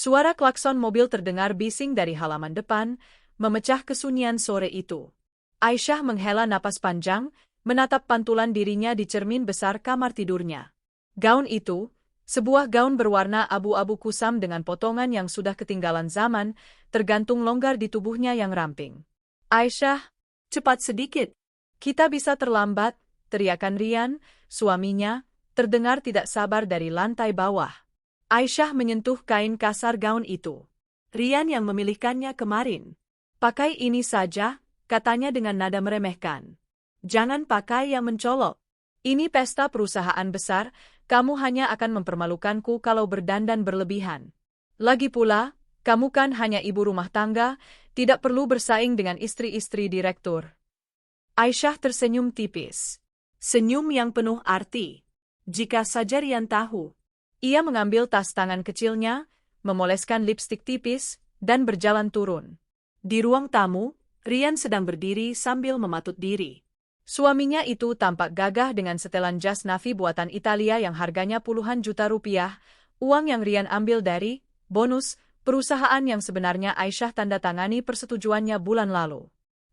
Suara klakson mobil terdengar bising dari halaman depan, memecah kesunyian sore itu. Aisyah menghela napas panjang, menatap pantulan dirinya di cermin besar kamar tidurnya. Gaun itu, sebuah gaun berwarna abu-abu kusam dengan potongan yang sudah ketinggalan zaman, tergantung longgar di tubuhnya yang ramping. Aisyah, cepat sedikit. Kita bisa terlambat, teriakan Rian, suaminya, terdengar tidak sabar dari lantai bawah. Aisyah menyentuh kain kasar gaun itu. Rian yang memilihkannya kemarin. Pakai ini saja, katanya dengan nada meremehkan. Jangan pakai yang mencolok. Ini pesta perusahaan besar, kamu hanya akan mempermalukanku kalau berdandan berlebihan. Lagi pula, kamu kan hanya ibu rumah tangga, tidak perlu bersaing dengan istri-istri direktur. Aisyah tersenyum tipis. Senyum yang penuh arti. Jika saja Rian tahu. Ia mengambil tas tangan kecilnya, memoleskan lipstik tipis, dan berjalan turun. Di ruang tamu, Rian sedang berdiri sambil mematut diri. Suaminya itu tampak gagah dengan setelan jas navy buatan Italia yang harganya puluhan juta rupiah, uang yang Rian ambil dari bonus perusahaan yang sebenarnya Aisyah tanda tangani persetujuannya bulan lalu.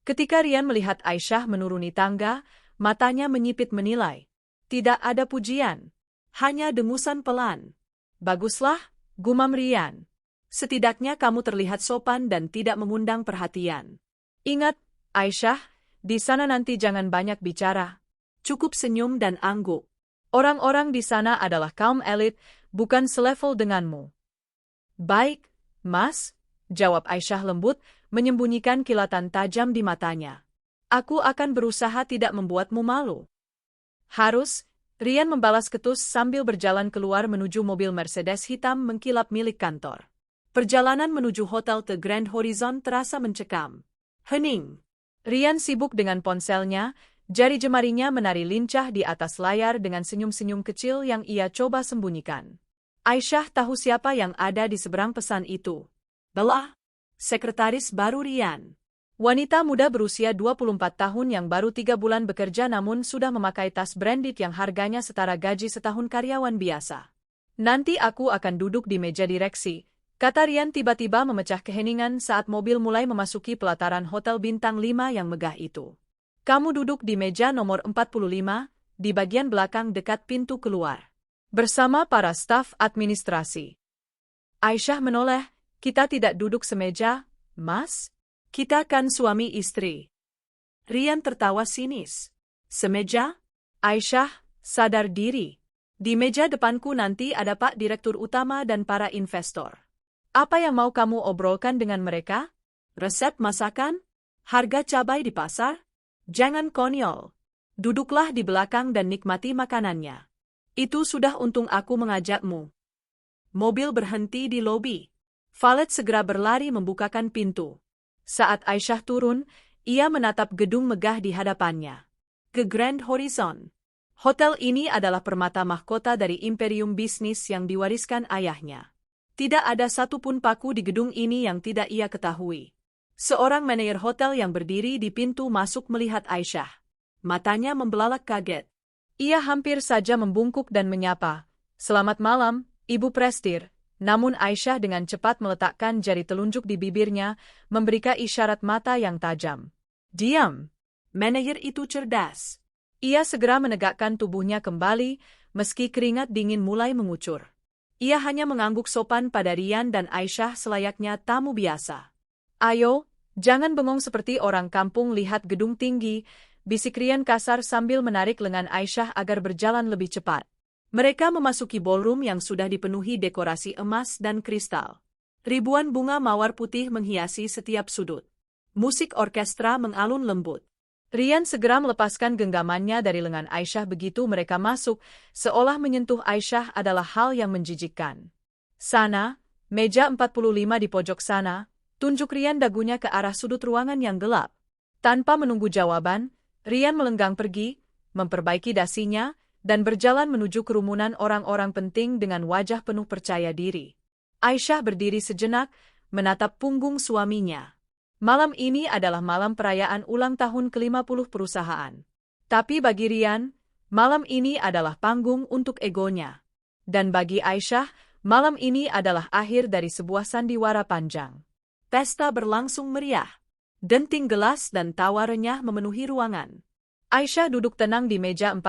Ketika Rian melihat Aisyah menuruni tangga, matanya menyipit menilai. Tidak ada pujian, hanya dengusan pelan. Baguslah, gumam Rian. Setidaknya kamu terlihat sopan dan tidak mengundang perhatian. Ingat, Aisyah, di sana nanti jangan banyak bicara. Cukup senyum dan angguk. Orang-orang di sana adalah kaum elit, bukan selevel denganmu. Baik, Mas, jawab Aisyah lembut, menyembunyikan kilatan tajam di matanya. Aku akan berusaha tidak membuatmu malu. Harus, Rian membalas ketus sambil berjalan keluar menuju mobil Mercedes hitam mengkilap milik kantor. Perjalanan menuju hotel The Grand Horizon terasa mencekam. Hening. Rian sibuk dengan ponselnya, jari jemarinya menari lincah di atas layar dengan senyum-senyum kecil yang ia coba sembunyikan. Aisyah tahu siapa yang ada di seberang pesan itu. Bella, sekretaris baru Rian. Wanita muda berusia 24 tahun yang baru 3 bulan bekerja namun sudah memakai tas branded yang harganya setara gaji setahun karyawan biasa. Nanti aku akan duduk di meja direksi, kata Rian tiba-tiba memecah keheningan saat mobil mulai memasuki pelataran hotel bintang 5 yang megah itu. Kamu duduk di meja nomor 45, di bagian belakang dekat pintu keluar. Bersama para staf administrasi. Aisyah menoleh, kita tidak duduk semeja, Mas? Kita kan suami istri. Rian tertawa sinis. Semeja? Aisyah, sadar diri. Di meja depanku nanti ada Pak Direktur Utama dan para investor. Apa yang mau kamu obrolkan dengan mereka? Resep masakan? Harga cabai di pasar? Jangan konyol. Duduklah di belakang dan nikmati makanannya. Itu sudah untung aku mengajakmu. Mobil berhenti di lobi. Valet segera berlari membukakan pintu. Saat Aisyah turun, ia menatap gedung megah di hadapannya. The Grand Horizon. Hotel ini adalah permata mahkota dari imperium bisnis yang diwariskan ayahnya. Tidak ada satupun paku di gedung ini yang tidak ia ketahui. Seorang manajer hotel yang berdiri di pintu masuk melihat Aisyah. Matanya membelalak kaget. Ia hampir saja membungkuk dan menyapa. Selamat malam, Ibu Prestir. Namun Aisyah dengan cepat meletakkan jari telunjuk di bibirnya, memberikan isyarat mata yang tajam. Diam. Manajer itu cerdas. Ia segera menegakkan tubuhnya kembali, meski keringat dingin mulai mengucur. Ia hanya mengangguk sopan pada Rian dan Aisyah selayaknya tamu biasa. Ayo, jangan bengong seperti orang kampung lihat gedung tinggi, bisik Rian kasar sambil menarik lengan Aisyah agar berjalan lebih cepat. Mereka memasuki ballroom yang sudah dipenuhi dekorasi emas dan kristal. Ribuan bunga mawar putih menghiasi setiap sudut. Musik orkestra mengalun lembut. Rian segera melepaskan genggamannya dari lengan Aisyah begitu mereka masuk, seolah menyentuh Aisyah adalah hal yang menjijikkan. Sana, meja 45 di pojok sana, tunjuk Rian dagunya ke arah sudut ruangan yang gelap. Tanpa menunggu jawaban, Rian melenggang pergi, memperbaiki dasinya, dan berjalan menuju kerumunan orang-orang penting dengan wajah penuh percaya diri. Aisyah berdiri sejenak, menatap punggung suaminya. Malam ini adalah malam perayaan ulang tahun ke-50 perusahaan. Tapi bagi Rian, malam ini adalah panggung untuk egonya. Dan bagi Aisyah, Malam ini adalah akhir dari sebuah sandiwara panjang. Pesta berlangsung meriah. Denting gelas dan tawa renyah memenuhi ruangan. Aisyah duduk tenang di meja 45,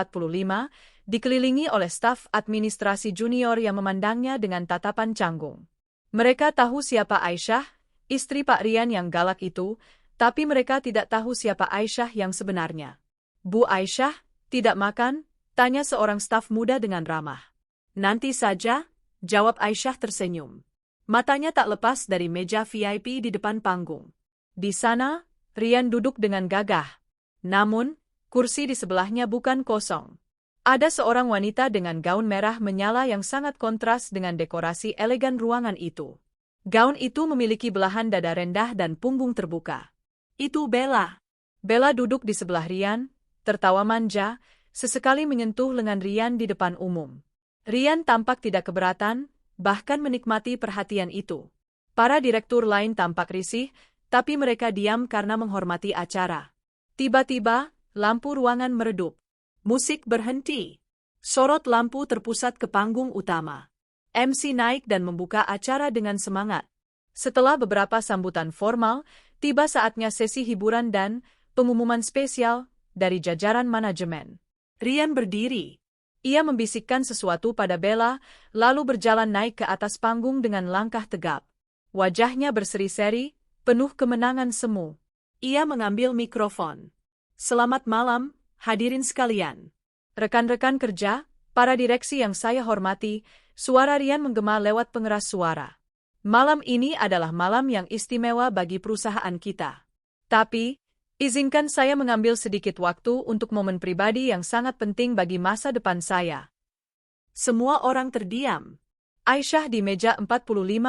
dikelilingi oleh staf administrasi junior yang memandangnya dengan tatapan canggung. Mereka tahu siapa Aisyah, istri Pak Rian yang galak itu, tapi mereka tidak tahu siapa Aisyah yang sebenarnya. Bu Aisyah, tidak makan? Tanya seorang staf muda dengan ramah. Nanti saja, jawab Aisyah tersenyum. Matanya tak lepas dari meja VIP di depan panggung. Di sana, Rian duduk dengan gagah. Namun, kursi di sebelahnya bukan kosong. Ada seorang wanita dengan gaun merah menyala yang sangat kontras dengan dekorasi elegan ruangan itu. Gaun itu memiliki belahan dada rendah dan punggung terbuka. Itu Bella. Bella duduk di sebelah Rian, tertawa manja, sesekali menyentuh lengan Rian di depan umum. Rian tampak tidak keberatan, bahkan menikmati perhatian itu. Para direktur lain tampak risih, tapi mereka diam karena menghormati acara. Tiba-tiba, lampu ruangan meredup. Musik berhenti. Sorot lampu terpusat ke panggung utama. MC naik dan membuka acara dengan semangat. Setelah beberapa sambutan formal, tiba saatnya sesi hiburan dan pengumuman spesial dari jajaran manajemen. Rian berdiri. Ia membisikkan sesuatu pada Bella, lalu berjalan naik ke atas panggung dengan langkah tegap. Wajahnya berseri-seri, penuh kemenangan semu. Ia mengambil mikrofon. Selamat malam, hadirin sekalian. Rekan-rekan kerja, para direksi yang saya hormati, suara Rian menggema lewat pengeras suara. Malam ini adalah malam yang istimewa bagi perusahaan kita. Tapi, izinkan saya mengambil sedikit waktu untuk momen pribadi yang sangat penting bagi masa depan saya. Semua orang terdiam. Aisyah di meja 45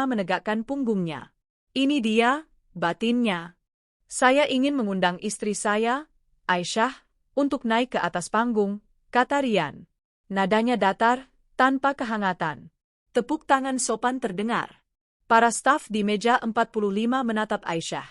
menegakkan punggungnya. Ini dia, batinnya. Saya ingin mengundang istri saya, Aisyah, untuk naik ke atas panggung, kata Rian. Nadanya datar, tanpa kehangatan. Tepuk tangan sopan terdengar. Para staf di meja 45 menatap Aisyah.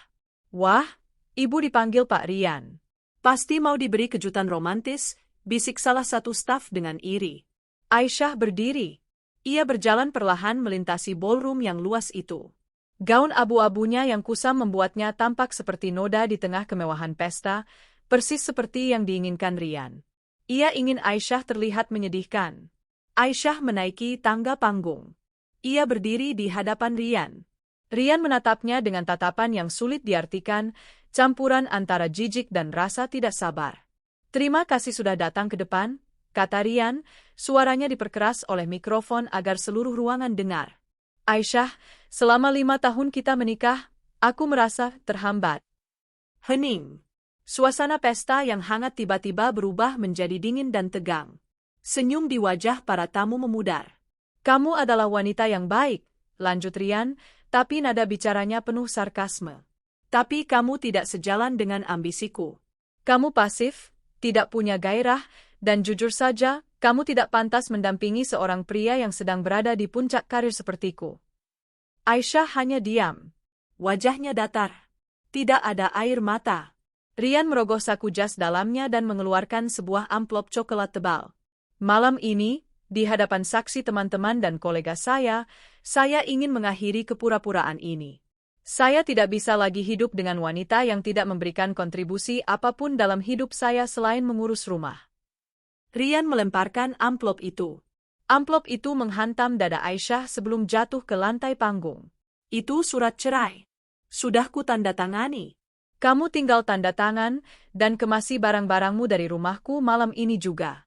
Wah, ibu dipanggil Pak Rian. Pasti mau diberi kejutan romantis, bisik salah satu staf dengan iri. Aisyah berdiri. Ia berjalan perlahan melintasi ballroom yang luas itu. Gaun abu-abunya yang kusam membuatnya tampak seperti noda di tengah kemewahan pesta, persis seperti yang diinginkan Rian. Ia ingin Aisyah terlihat menyedihkan. Aisyah menaiki tangga panggung. Ia berdiri di hadapan Rian. Rian menatapnya dengan tatapan yang sulit diartikan, campuran antara jijik dan rasa tidak sabar. Terima kasih sudah datang ke depan, kata Rian, suaranya diperkeras oleh mikrofon agar seluruh ruangan dengar. Aisyah, selama 5 tahun kita menikah, aku merasa terhambat. Hening. Suasana pesta yang hangat tiba-tiba berubah menjadi dingin dan tegang. Senyum di wajah para tamu memudar. Kamu adalah wanita yang baik, lanjut Rian, tapi nada bicaranya penuh sarkasme. Tapi kamu tidak sejalan dengan ambisiku. Kamu pasif, tidak punya gairah, dan jujur saja, kamu tidak pantas mendampingi seorang pria yang sedang berada di puncak karir sepertiku. Aisyah hanya diam. Wajahnya datar. Tidak ada air mata. Rian merogoh saku jas dalamnya dan mengeluarkan sebuah amplop coklat tebal. Malam ini, di hadapan saksi teman-teman dan kolega saya ingin mengakhiri kepura-puraan ini. Saya tidak bisa lagi hidup dengan wanita yang tidak memberikan kontribusi apapun dalam hidup saya selain mengurus rumah. Rian melemparkan amplop itu. Amplop itu menghantam dada Aisyah sebelum jatuh ke lantai panggung. Itu surat cerai. Sudah kutandatangani. Kamu tinggal tanda tangan dan kemasi barang-barangmu dari rumahku malam ini juga.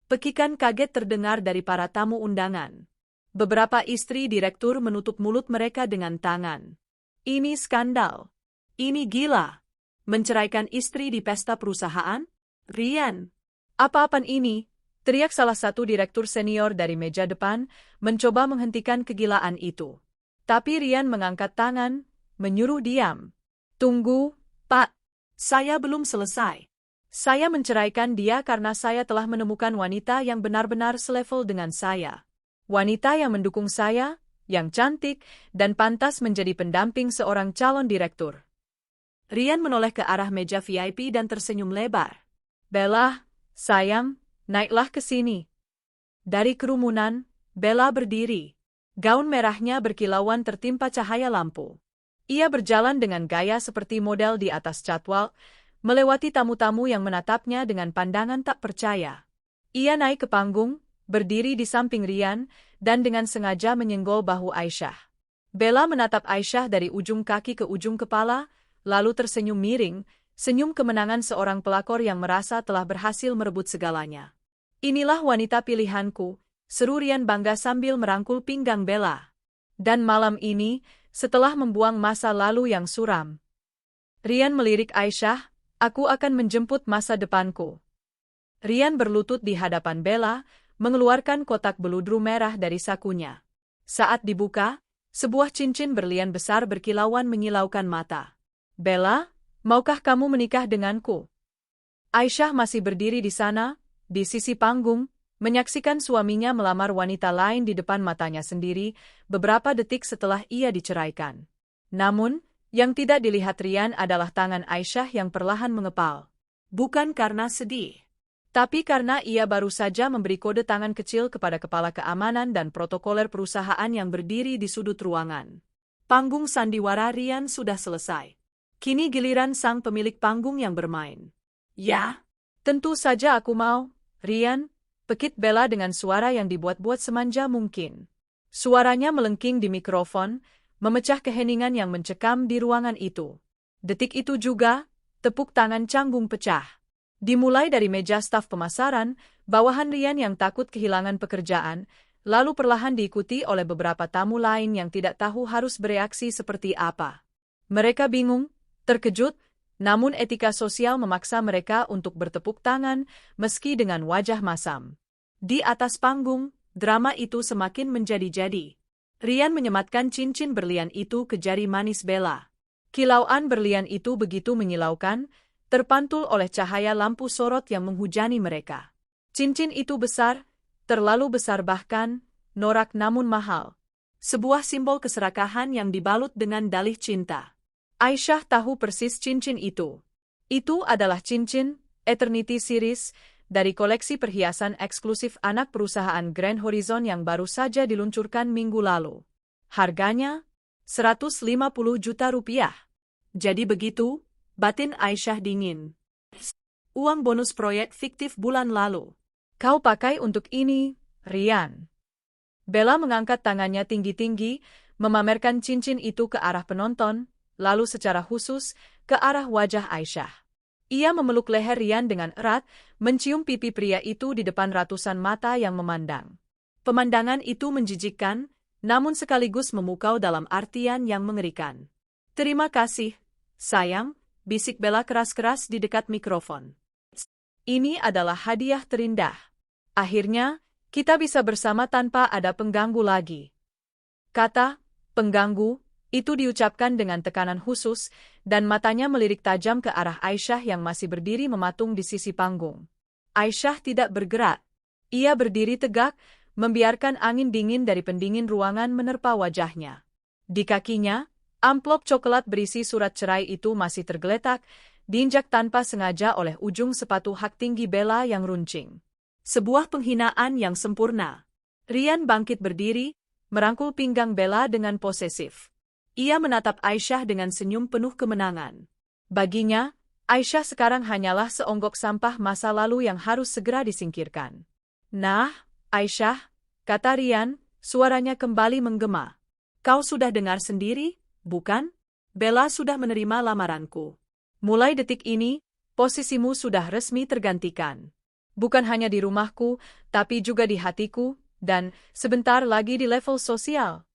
Pekikan kaget terdengar dari para tamu undangan. Beberapa istri direktur menutup mulut mereka dengan tangan. Ini skandal. Ini gila. Menceraikan istri di pesta perusahaan? Rian. Apa-apaan ini? Teriak salah satu direktur senior dari meja depan, mencoba menghentikan kegilaan itu. Tapi Rian mengangkat tangan, menyuruh diam. Tunggu, Pak. Saya belum selesai. Saya menceraikan dia karena saya telah menemukan wanita yang benar-benar selevel dengan saya. Wanita yang mendukung saya, yang cantik, dan pantas menjadi pendamping seorang calon direktur. Rian menoleh ke arah meja VIP dan tersenyum lebar. Bella, sayang, naiklah ke sini. Dari kerumunan, Bella berdiri. Gaun merahnya berkilauan tertimpa cahaya lampu. Ia berjalan dengan gaya seperti model di atas catwalk, melewati tamu-tamu yang menatapnya dengan pandangan tak percaya. Ia naik ke panggung, berdiri di samping Rian, dan dengan sengaja menyenggol bahu Aisyah. Bella menatap Aisyah dari ujung kaki ke ujung kepala, lalu tersenyum miring, senyum kemenangan seorang pelakor yang merasa telah berhasil merebut segalanya. Inilah wanita pilihanku, seru Rian bangga sambil merangkul pinggang Bella. Dan malam ini, setelah membuang masa lalu yang suram, Rian melirik Aisyah, aku akan menjemput masa depanku. Rian berlutut di hadapan Bella, mengeluarkan kotak beludru merah dari sakunya. Saat dibuka, sebuah cincin berlian besar berkilauan menyilaukan mata. Bella, maukah kamu menikah denganku? Aisyah masih berdiri di sana, di sisi panggung, menyaksikan suaminya melamar wanita lain di depan matanya sendiri, beberapa detik setelah ia diceraikan. Namun, yang tidak dilihat Rian adalah tangan Aisyah yang perlahan mengepal. Bukan karena sedih, tapi karena ia baru saja memberi kode tangan kecil kepada kepala keamanan dan protokoler perusahaan yang berdiri di sudut ruangan. Panggung sandiwara Rian sudah selesai. Kini giliran sang pemilik panggung yang bermain. Ya, tentu saja aku mau, Rian, pekit Bella dengan suara yang dibuat-buat semanja mungkin. Suaranya melengking di mikrofon, memecah keheningan yang mencekam di ruangan itu. Detik itu juga, tepuk tangan canggung pecah. Dimulai dari meja staf pemasaran, bawahan Rian yang takut kehilangan pekerjaan, lalu perlahan diikuti oleh beberapa tamu lain yang tidak tahu harus bereaksi seperti apa. Mereka bingung, terkejut, namun etika sosial memaksa mereka untuk bertepuk tangan, meski dengan wajah masam. Di atas panggung, drama itu semakin menjadi-jadi. Rian menyematkan cincin berlian itu ke jari manis Bella. Kilauan berlian itu begitu menyilaukan, terpantul oleh cahaya lampu sorot yang menghujani mereka. Cincin itu besar, terlalu besar bahkan, norak namun mahal. Sebuah simbol keserakahan yang dibalut dengan dalih cinta. Aisyah tahu persis cincin itu. Itu adalah cincin Eternity Series dari koleksi perhiasan eksklusif anak perusahaan Grand Horizon yang baru saja diluncurkan minggu lalu. Harganya 150 juta rupiah. Jadi begitu, batin Aisyah dingin. Uang bonus proyek fiktif bulan lalu. Kau pakai untuk ini, Rian. Bella mengangkat tangannya tinggi-tinggi, memamerkan cincin itu ke arah penonton, lalu secara khusus, ke arah wajah Aisyah. Ia memeluk leher Rian dengan erat, mencium pipi pria itu di depan ratusan mata yang memandang. Pemandangan itu menjijikkan, namun sekaligus memukau dalam artian yang mengerikan. Terima kasih, sayang, bisik Bella keras-keras di dekat mikrofon. Ini adalah hadiah terindah. Akhirnya, kita bisa bersama tanpa ada pengganggu lagi. Kata, pengganggu, itu diucapkan dengan tekanan khusus, dan matanya melirik tajam ke arah Aisyah yang masih berdiri mematung di sisi panggung. Aisyah tidak bergerak. Ia berdiri tegak, membiarkan angin dingin dari pendingin ruangan menerpa wajahnya. Di kakinya, amplop coklat berisi surat cerai itu masih tergeletak, diinjak tanpa sengaja oleh ujung sepatu hak tinggi Bella yang runcing. Sebuah penghinaan yang sempurna. Rian bangkit berdiri, merangkul pinggang Bella dengan posesif. Ia menatap Aisyah dengan senyum penuh kemenangan. Baginya, Aisyah sekarang hanyalah seonggok sampah masa lalu yang harus segera disingkirkan. Nah, Aisyah, kata Rian, suaranya kembali menggema. Kau sudah dengar sendiri, bukan? Bella sudah menerima lamaranku. Mulai detik ini, posisimu sudah resmi tergantikan. Bukan hanya di rumahku, tapi juga di hatiku, dan sebentar lagi di level sosial.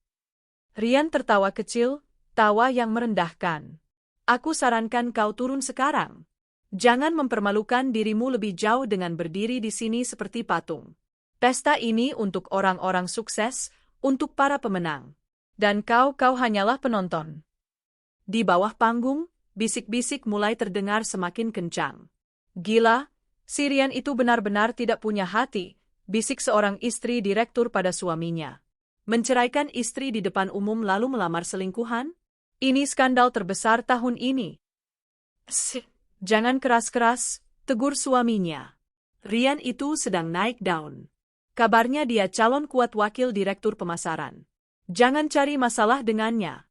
Rian tertawa kecil, tawa yang merendahkan. Aku sarankan kau turun sekarang. Jangan mempermalukan dirimu lebih jauh dengan berdiri di sini seperti patung. Pesta ini untuk orang-orang sukses, untuk para pemenang. Dan kau hanyalah penonton. Di bawah panggung, bisik-bisik mulai terdengar semakin kencang. Gila, si Rian itu benar-benar tidak punya hati, bisik seorang istri direktur pada suaminya. Menceraikan istri di depan umum lalu melamar selingkuhan? Ini skandal terbesar tahun ini. Jangan keras-keras, tegur suaminya. Rian itu sedang naik daun. Kabarnya dia calon kuat wakil direktur pemasaran. Jangan cari masalah dengannya.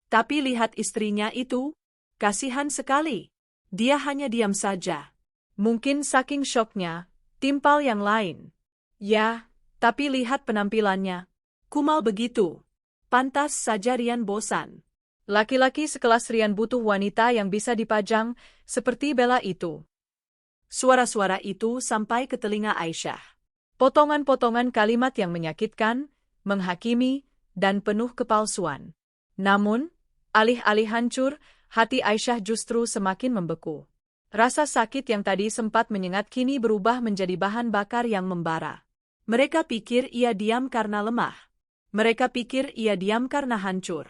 Tapi lihat istrinya itu, kasihan sekali. Dia hanya diam saja. Mungkin saking syoknya, timpal yang lain. Ya, tapi lihat penampilannya. Kumal begitu. Pantas saja Rian bosan. Laki-laki sekelas Rian butuh wanita yang bisa dipajang, seperti Bella itu. Suara-suara itu sampai ke telinga Aisyah. Potongan-potongan kalimat yang menyakitkan, menghakimi, dan penuh kepalsuan. Namun, alih-alih hancur, hati Aisyah justru semakin membeku. Rasa sakit yang tadi sempat menyengat kini berubah menjadi bahan bakar yang membara. Mereka pikir ia diam karena lemah. Mereka pikir ia diam karena hancur.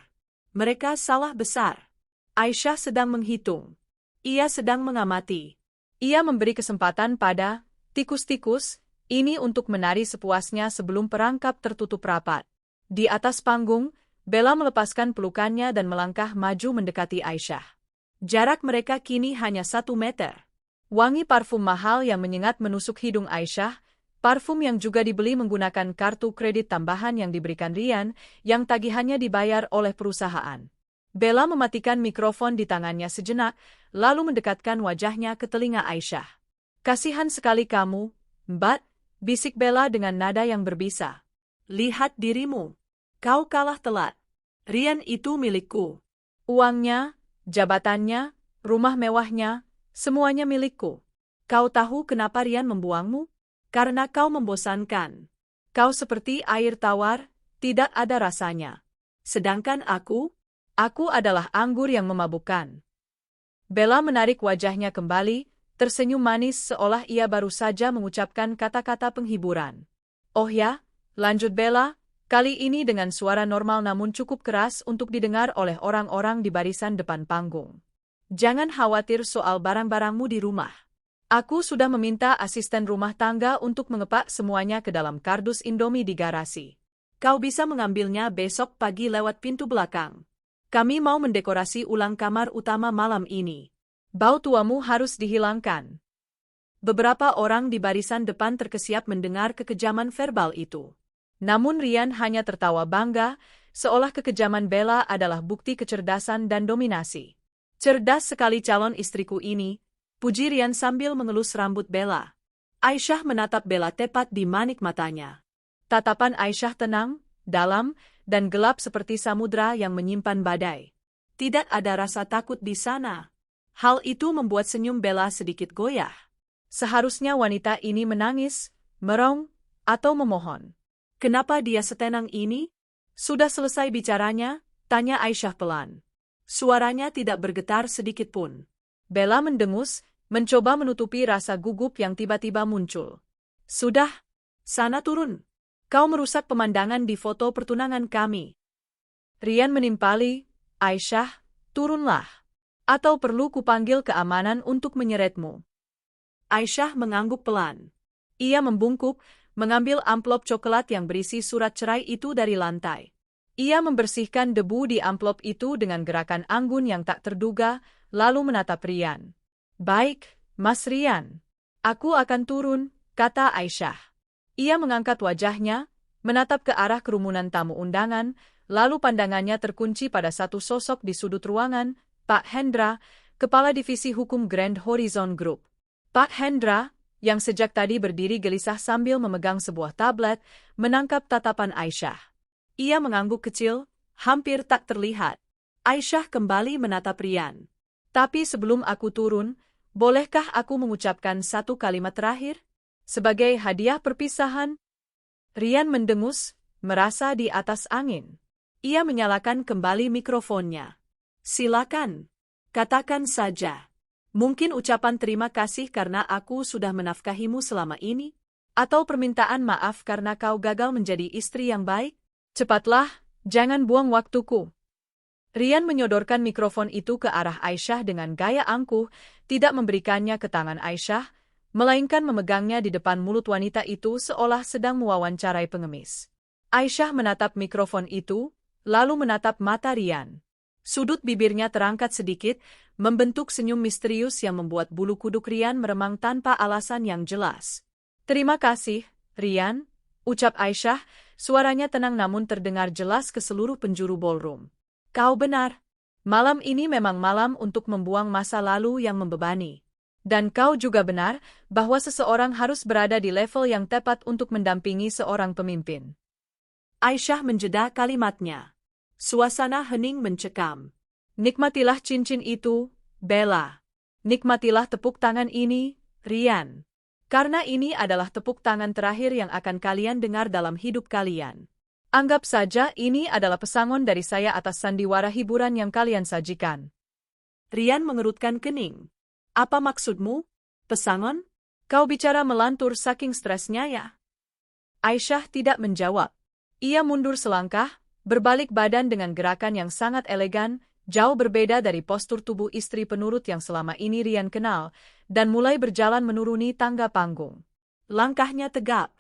Mereka salah besar. Aisyah sedang menghitung. Ia sedang mengamati. Ia memberi kesempatan pada tikus-tikus ini untuk menari sepuasnya sebelum perangkap tertutup rapat. Di atas panggung, Bella melepaskan pelukannya dan melangkah maju mendekati Aisyah. Jarak mereka kini hanya 1 meter. Wangi parfum mahal yang menyengat menusuk hidung Aisyah, parfum yang juga dibeli menggunakan kartu kredit tambahan yang diberikan Rian, yang tagihannya dibayar oleh perusahaan. Bella mematikan mikrofon di tangannya sejenak, lalu mendekatkan wajahnya ke telinga Aisyah. Kasihan sekali kamu, Mbak, bisik Bella dengan nada yang berbisa. Lihat dirimu. Kau kalah telat. Rian itu milikku. Uangnya, jabatannya, rumah mewahnya, semuanya milikku. Kau tahu kenapa Rian membuangmu? Karena kau membosankan. Kau seperti air tawar, tidak ada rasanya. Sedangkan aku adalah anggur yang memabukkan. Bella menarik wajahnya kembali, tersenyum manis seolah ia baru saja mengucapkan kata-kata penghiburan. Oh ya, lanjut Bella, kali ini dengan suara normal namun cukup keras untuk didengar oleh orang-orang di barisan depan panggung. Jangan khawatir soal barang-barangmu di rumah. Aku sudah meminta asisten rumah tangga untuk mengepak semuanya ke dalam kardus Indomie di garasi. Kau bisa mengambilnya besok pagi lewat pintu belakang. Kami mau mendekorasi ulang kamar utama malam ini. Bau tuamu harus dihilangkan. Beberapa orang di barisan depan terkesiap mendengar kekejaman verbal itu. Namun Rian hanya tertawa bangga, seolah kekejaman Bella adalah bukti kecerdasan dan dominasi. Cerdas sekali calon istriku ini, puji Rian sambil mengelus rambut Bella. Aisyah menatap Bella tepat di manik matanya. Tatapan Aisyah tenang, dalam, dan gelap seperti samudra yang menyimpan badai. Tidak ada rasa takut di sana. Hal itu membuat senyum Bella sedikit goyah. Seharusnya wanita ini menangis, merong, atau memohon. Kenapa dia setenang ini? Sudah selesai bicaranya? Tanya Aisyah pelan. Suaranya tidak bergetar sedikit pun. Bella mendengus, mencoba menutupi rasa gugup yang tiba-tiba muncul. Sudah, sana turun. Kau merusak pemandangan di foto pertunangan kami. Rian menimpali, Aisyah, turunlah. Atau perlu kupanggil keamanan untuk menyeretmu. Aisyah mengangguk pelan. Ia membungkuk, mengambil amplop coklat yang berisi surat cerai itu dari lantai. Ia membersihkan debu di amplop itu dengan gerakan anggun yang tak terduga, lalu menatap Rian. Baik, Mas Rian. Aku akan turun, kata Aisyah. Ia mengangkat wajahnya, menatap ke arah kerumunan tamu undangan, lalu pandangannya terkunci pada satu sosok di sudut ruangan, Pak Hendra, Kepala Divisi Hukum Grand Horizon Group. Pak Hendra, yang sejak tadi berdiri gelisah sambil memegang sebuah tablet, menangkap tatapan Aisyah. Ia mengangguk kecil, hampir tak terlihat. Aisyah kembali menatap Rian. Tapi sebelum aku turun, bolehkah aku mengucapkan satu kalimat terakhir? Sebagai hadiah perpisahan? Rian mendengus, merasa di atas angin. Ia menyalakan kembali mikrofonnya. Silakan, katakan saja. Mungkin ucapan terima kasih karena aku sudah menafkahimu selama ini? Atau permintaan maaf karena kau gagal menjadi istri yang baik? Cepatlah, jangan buang waktuku. Rian menyodorkan mikrofon itu ke arah Aisyah dengan gaya angkuh, tidak memberikannya ke tangan Aisyah, melainkan memegangnya di depan mulut wanita itu seolah sedang mewawancarai pengemis. Aisyah menatap mikrofon itu, lalu menatap mata Rian. Sudut bibirnya terangkat sedikit, membentuk senyum misterius yang membuat bulu kuduk Rian meremang tanpa alasan yang jelas. Terima kasih, Rian, Ucap Aisyah, suaranya tenang namun terdengar jelas ke seluruh penjuru ballroom. Kau benar. Malam ini memang malam untuk membuang masa lalu yang membebani. Dan kau juga benar bahwa seseorang harus berada di level yang tepat untuk mendampingi seorang pemimpin. Aisyah menjeda kalimatnya. Suasana hening mencekam. Nikmatilah cincin itu, Bella. Nikmatilah tepuk tangan ini, Rian. Karena ini adalah tepuk tangan terakhir yang akan kalian dengar dalam hidup kalian. Anggap saja ini adalah pesangon dari saya atas sandiwara hiburan yang kalian sajikan. Rian mengerutkan kening. Apa maksudmu? Pesangon? Kau bicara melantur saking stresnya ya? Aisyah tidak menjawab. Ia mundur selangkah, berbalik badan dengan gerakan yang sangat elegan, jauh berbeda dari postur tubuh istri penurut yang selama ini Rian kenal, dan mulai berjalan menuruni tangga panggung. Langkahnya tegap,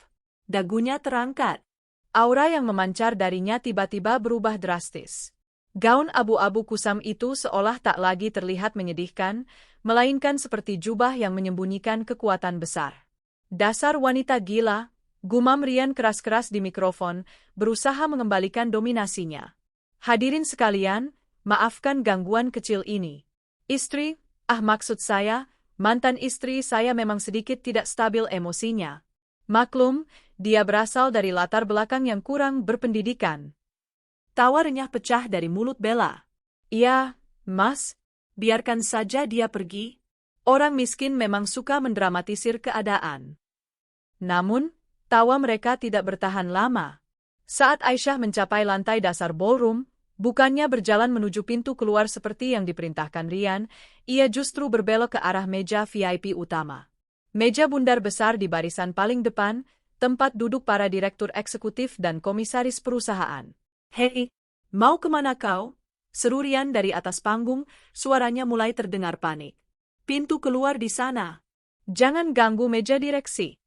dagunya terangkat. Aura yang memancar darinya tiba-tiba berubah drastis. Gaun abu-abu kusam itu seolah tak lagi terlihat menyedihkan, melainkan seperti jubah yang menyembunyikan kekuatan besar. Dasar wanita gila, gumam Rian keras-keras di mikrofon, berusaha mengembalikan dominasinya. Hadirin sekalian, maafkan gangguan kecil ini. Istri, maksud saya, mantan istri saya memang sedikit tidak stabil emosinya. Maklum, dia berasal dari latar belakang yang kurang berpendidikan. Tawa renyah pecah dari mulut Bella. Iya, Mas, biarkan saja dia pergi. Orang miskin memang suka mendramatisir keadaan. Namun, tawa mereka tidak bertahan lama. Saat Aisyah mencapai lantai dasar ballroom, bukannya berjalan menuju pintu keluar seperti yang diperintahkan Rian, ia justru berbelok ke arah meja VIP utama. Meja bundar besar di barisan paling depan, tempat duduk para direktur eksekutif dan komisaris perusahaan. Hei, mau kemana kau? Seru Rian dari atas panggung, suaranya mulai terdengar panik. Pintu keluar di sana. Jangan ganggu meja direksi.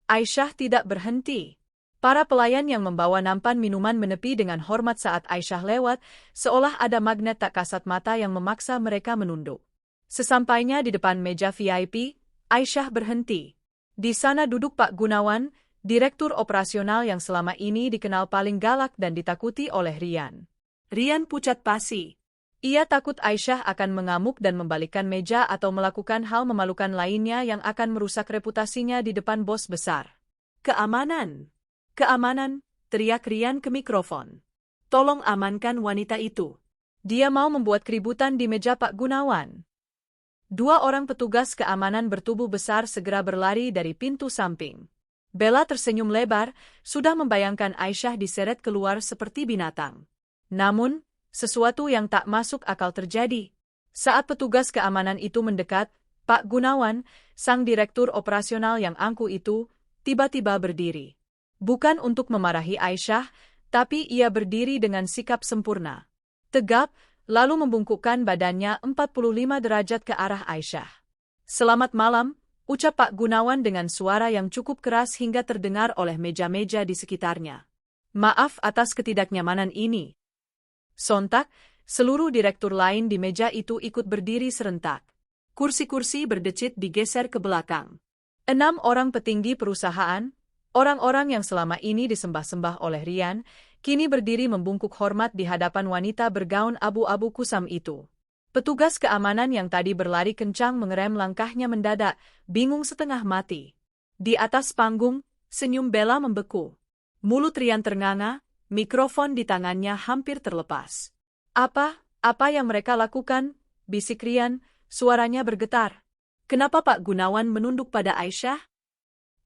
Aisyah tidak berhenti. Para pelayan yang membawa nampan minuman menepi dengan hormat saat Aisyah lewat, seolah ada magnet tak kasat mata yang memaksa mereka menunduk. Sesampainya di depan meja VIP, Aisyah berhenti. Di sana duduk Pak Gunawan, direktur operasional yang selama ini dikenal paling galak dan ditakuti oleh Rian. Rian pucat pasi. Ia takut Aisyah akan mengamuk dan membalikkan meja atau melakukan hal memalukan lainnya yang akan merusak reputasinya di depan bos besar. Keamanan! Keamanan! Teriak Rian ke mikrofon. Tolong amankan wanita itu. Dia mau membuat keributan di meja Pak Gunawan. 2 orang petugas keamanan bertubuh besar segera berlari dari pintu samping. Bella tersenyum lebar, sudah membayangkan Aisyah diseret keluar seperti binatang. Namun, sesuatu yang tak masuk akal terjadi. Saat petugas keamanan itu mendekat, Pak Gunawan, sang direktur operasional yang angkuh itu, tiba-tiba berdiri. Bukan untuk memarahi Aisyah, tapi ia berdiri dengan sikap sempurna. Tegap, lalu membungkukkan badannya 45 derajat ke arah Aisyah. Selamat malam, ucap Pak Gunawan dengan suara yang cukup keras hingga terdengar oleh meja-meja di sekitarnya. Maaf atas ketidaknyamanan ini. Sontak, seluruh direktur lain di meja itu ikut berdiri serentak. Kursi-kursi berdecit digeser ke belakang. 6 orang petinggi perusahaan, orang-orang yang selama ini disembah-sembah oleh Rian, kini berdiri membungkuk hormat di hadapan wanita bergaun abu-abu kusam itu. Petugas keamanan yang tadi berlari kencang mengerem langkahnya mendadak, bingung setengah mati. Di atas panggung, senyum Bella membeku. Mulut Rian ternganga, mikrofon di tangannya hampir terlepas. Apa yang mereka lakukan? Bisik Rian, suaranya bergetar. Kenapa Pak Gunawan menunduk pada Aisyah?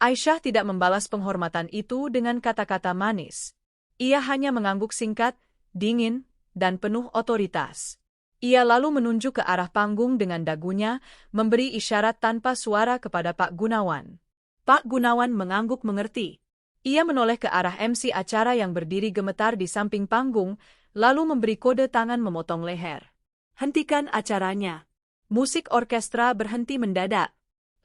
Aisyah tidak membalas penghormatan itu dengan kata-kata manis. Ia hanya mengangguk singkat, dingin, dan penuh otoritas. Ia lalu menunjuk ke arah panggung dengan dagunya, memberi isyarat tanpa suara kepada Pak Gunawan. Pak Gunawan mengangguk mengerti. Ia menoleh ke arah MC acara yang berdiri gemetar di samping panggung, lalu memberi kode tangan memotong leher. Hentikan acaranya. Musik orkestra berhenti mendadak.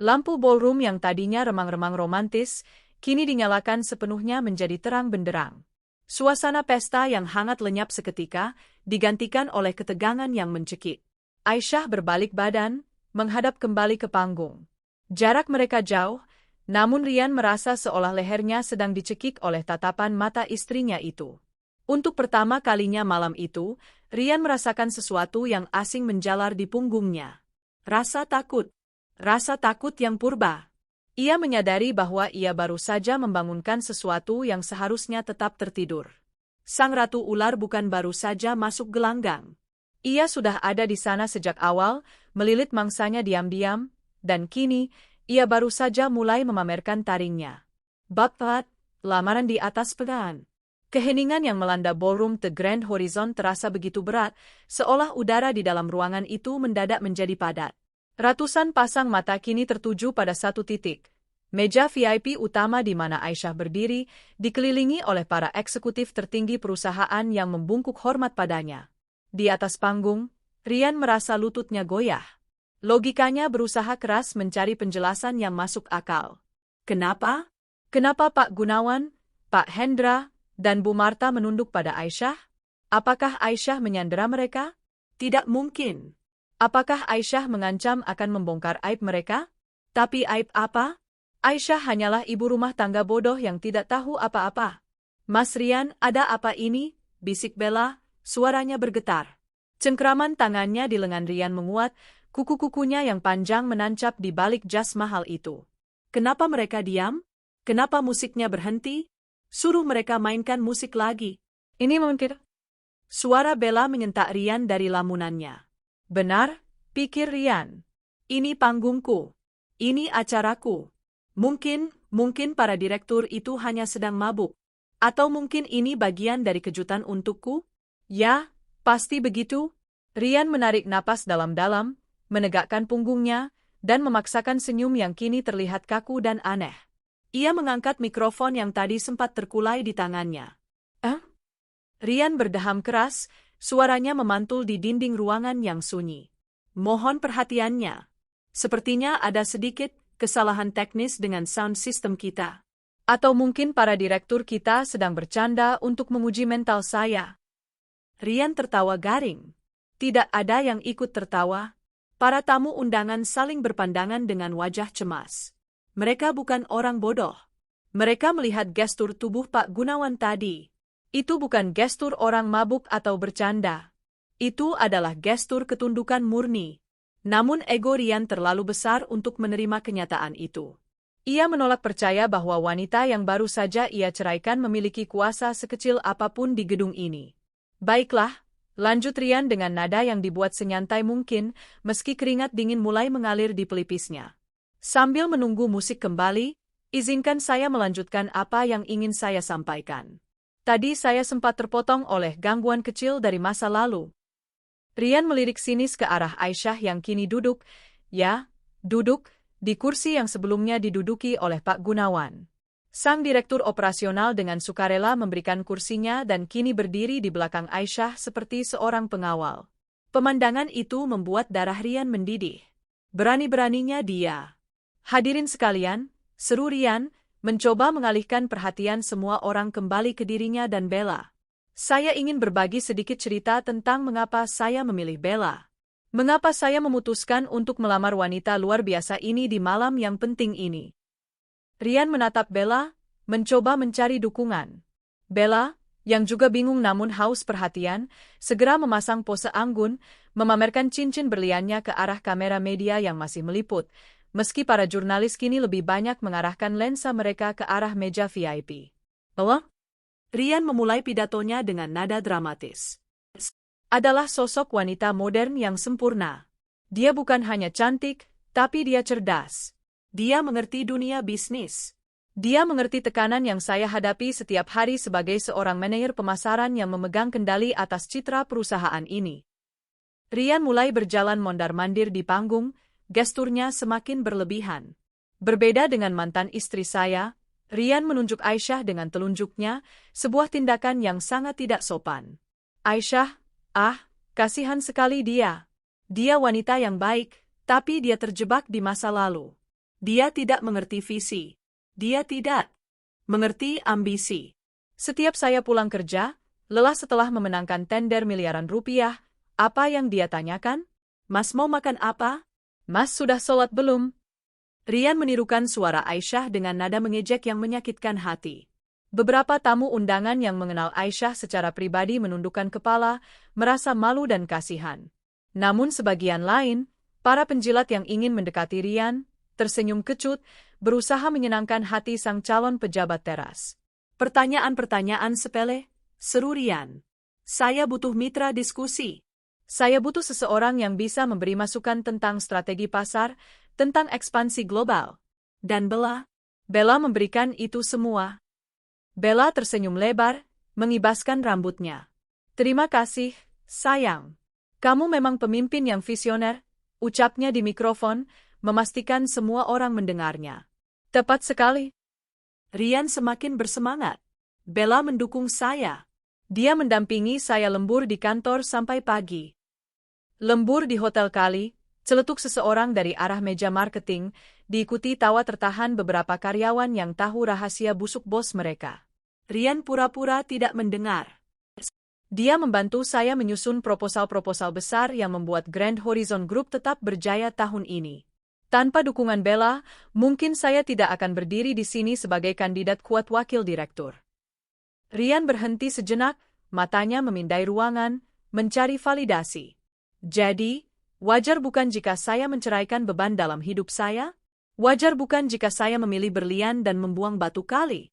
Lampu ballroom yang tadinya remang-remang romantis, kini dinyalakan sepenuhnya menjadi terang benderang. Suasana pesta yang hangat lenyap seketika, digantikan oleh ketegangan yang mencekik. Aisyah berbalik badan, menghadap kembali ke panggung. Jarak mereka jauh, namun Rian merasa seolah lehernya sedang dicekik oleh tatapan mata istrinya itu. Untuk pertama kalinya malam itu, Rian merasakan sesuatu yang asing menjalar di punggungnya. Rasa takut. Rasa takut yang purba. Ia menyadari bahwa ia baru saja membangunkan sesuatu yang seharusnya tetap tertidur. Sang ratu ular bukan baru saja masuk gelanggang. Ia sudah ada di sana sejak awal, melilit mangsanya diam-diam, dan kini, ia baru saja mulai memamerkan taringnya. Bab 4, lamaran di atas pedang. Keheningan yang melanda ballroom The Grand Horizon terasa begitu berat, seolah udara di dalam ruangan itu mendadak menjadi padat. Ratusan pasang mata kini tertuju pada satu titik. Meja VIP utama di mana Aisyah berdiri, dikelilingi oleh para eksekutif tertinggi perusahaan yang membungkuk hormat padanya. Di atas panggung, Rian merasa lututnya goyah. Logikanya berusaha keras mencari penjelasan yang masuk akal. Kenapa? Kenapa Pak Gunawan, Pak Hendra, dan Bu Marta menunduk pada Aisyah? Apakah Aisyah menyandera mereka? Tidak mungkin. Apakah Aisyah mengancam akan membongkar aib mereka? Tapi aib apa? Aisyah hanyalah ibu rumah tangga bodoh yang tidak tahu apa-apa. Mas Rian, ada apa ini? Bisik Bella, suaranya bergetar. Cengkraman tangannya di lengan Rian menguat, kuku-kukunya yang panjang menancap di balik jas mahal itu. Kenapa mereka diam? Kenapa musiknya berhenti? Suruh mereka mainkan musik lagi. Ini mungkin. Suara Bella menyentak Rian dari lamunannya. Benar, pikir Rian. Ini panggungku. Ini acaraku. Mungkin para direktur itu hanya sedang mabuk. Atau mungkin ini bagian dari kejutan untukku? Ya, pasti begitu. Rian menarik napas dalam-dalam, menegakkan punggungnya, dan memaksakan senyum yang kini terlihat kaku dan aneh. Ia mengangkat mikrofon yang tadi sempat terkulai di tangannya. Rian berdeham keras, suaranya memantul di dinding ruangan yang sunyi. Mohon perhatiannya. Sepertinya ada sedikit kesalahan teknis dengan sound system kita. Atau mungkin para direktur kita sedang bercanda untuk menguji mental saya. Rian tertawa garing. Tidak ada yang ikut tertawa. Para tamu undangan saling berpandangan dengan wajah cemas. Mereka bukan orang bodoh. Mereka melihat gestur tubuh Pak Gunawan tadi. Itu bukan gestur orang mabuk atau bercanda. Itu adalah gestur ketundukan murni. Namun ego Rian terlalu besar untuk menerima kenyataan itu. Ia menolak percaya bahwa wanita yang baru saja ia ceraikan memiliki kuasa sekecil apapun di gedung ini. Baiklah, lanjut Rian dengan nada yang dibuat senyantai mungkin, meski keringat dingin mulai mengalir di pelipisnya. Sambil menunggu musik kembali, izinkan saya melanjutkan apa yang ingin saya sampaikan. Tadi saya sempat terpotong oleh gangguan kecil dari masa lalu. Rian melirik sinis ke arah Aisyah yang kini duduk, duduk, di kursi yang sebelumnya diduduki oleh Pak Gunawan. Sang direktur operasional dengan sukarela memberikan kursinya dan kini berdiri di belakang Aisyah seperti seorang pengawal. Pemandangan itu membuat darah Rian mendidih. Berani-beraninya dia. Hadirin sekalian, seru Rian, mencoba mengalihkan perhatian semua orang kembali ke dirinya dan Bella. Saya ingin berbagi sedikit cerita tentang mengapa saya memilih Bella. Mengapa saya memutuskan untuk melamar wanita luar biasa ini di malam yang penting ini. Rian menatap Bella, mencoba mencari dukungan. Bella, yang juga bingung namun haus perhatian, segera memasang pose anggun, memamerkan cincin berliannya ke arah kamera media yang masih meliput. Meski para jurnalis kini lebih banyak mengarahkan lensa mereka ke arah meja VIP. Rian memulai pidatonya dengan nada dramatis. Adalah sosok wanita modern yang sempurna. Dia bukan hanya cantik, tapi dia cerdas. Dia mengerti dunia bisnis. Dia mengerti tekanan yang saya hadapi setiap hari sebagai seorang manajer pemasaran yang memegang kendali atas citra perusahaan ini. Rian mulai berjalan mondar-mandir di panggung, gesturnya semakin berlebihan. Berbeda dengan mantan istri saya, Rian menunjuk Aisyah dengan telunjuknya, sebuah tindakan yang sangat tidak sopan. Aisyah, kasihan sekali dia. Dia wanita yang baik, tapi dia terjebak di masa lalu. Dia tidak mengerti visi. Dia tidak mengerti ambisi. Setiap saya pulang kerja, lelah setelah memenangkan tender miliaran rupiah, apa yang dia tanyakan? Mas mau makan apa? Mas sudah sholat belum? Rian menirukan suara Aisyah dengan nada mengejek yang menyakitkan hati. Beberapa tamu undangan yang mengenal Aisyah secara pribadi menundukkan kepala, merasa malu dan kasihan. Namun sebagian lain, para penjilat yang ingin mendekati Rian, tersenyum kecut, berusaha menyenangkan hati sang calon pejabat teras. Pertanyaan-pertanyaan sepele, seru Rian. Saya butuh mitra diskusi. Saya butuh seseorang yang bisa memberi masukan tentang strategi pasar, tentang ekspansi global. Dan Bella memberikan itu semua. Bella tersenyum lebar, mengibaskan rambutnya. Terima kasih, sayang. Kamu memang pemimpin yang visioner, ucapnya di mikrofon, memastikan semua orang mendengarnya. Tepat sekali. Rian semakin bersemangat. Bella mendukung saya. Dia mendampingi saya lembur di kantor sampai pagi. Lembur di Hotel Kali, celetuk seseorang dari arah meja marketing, diikuti tawa tertahan beberapa karyawan yang tahu rahasia busuk bos mereka. Rian pura-pura tidak mendengar. Dia membantu saya menyusun proposal-proposal besar yang membuat Grand Horizon Group tetap berjaya tahun ini. Tanpa dukungan Bella, mungkin saya tidak akan berdiri di sini sebagai kandidat kuat wakil direktur. Rian berhenti sejenak, matanya memindai ruangan, mencari validasi. Jadi, wajar bukan jika saya menceraikan beban dalam hidup saya? Wajar bukan jika saya memilih berlian dan membuang batu kali?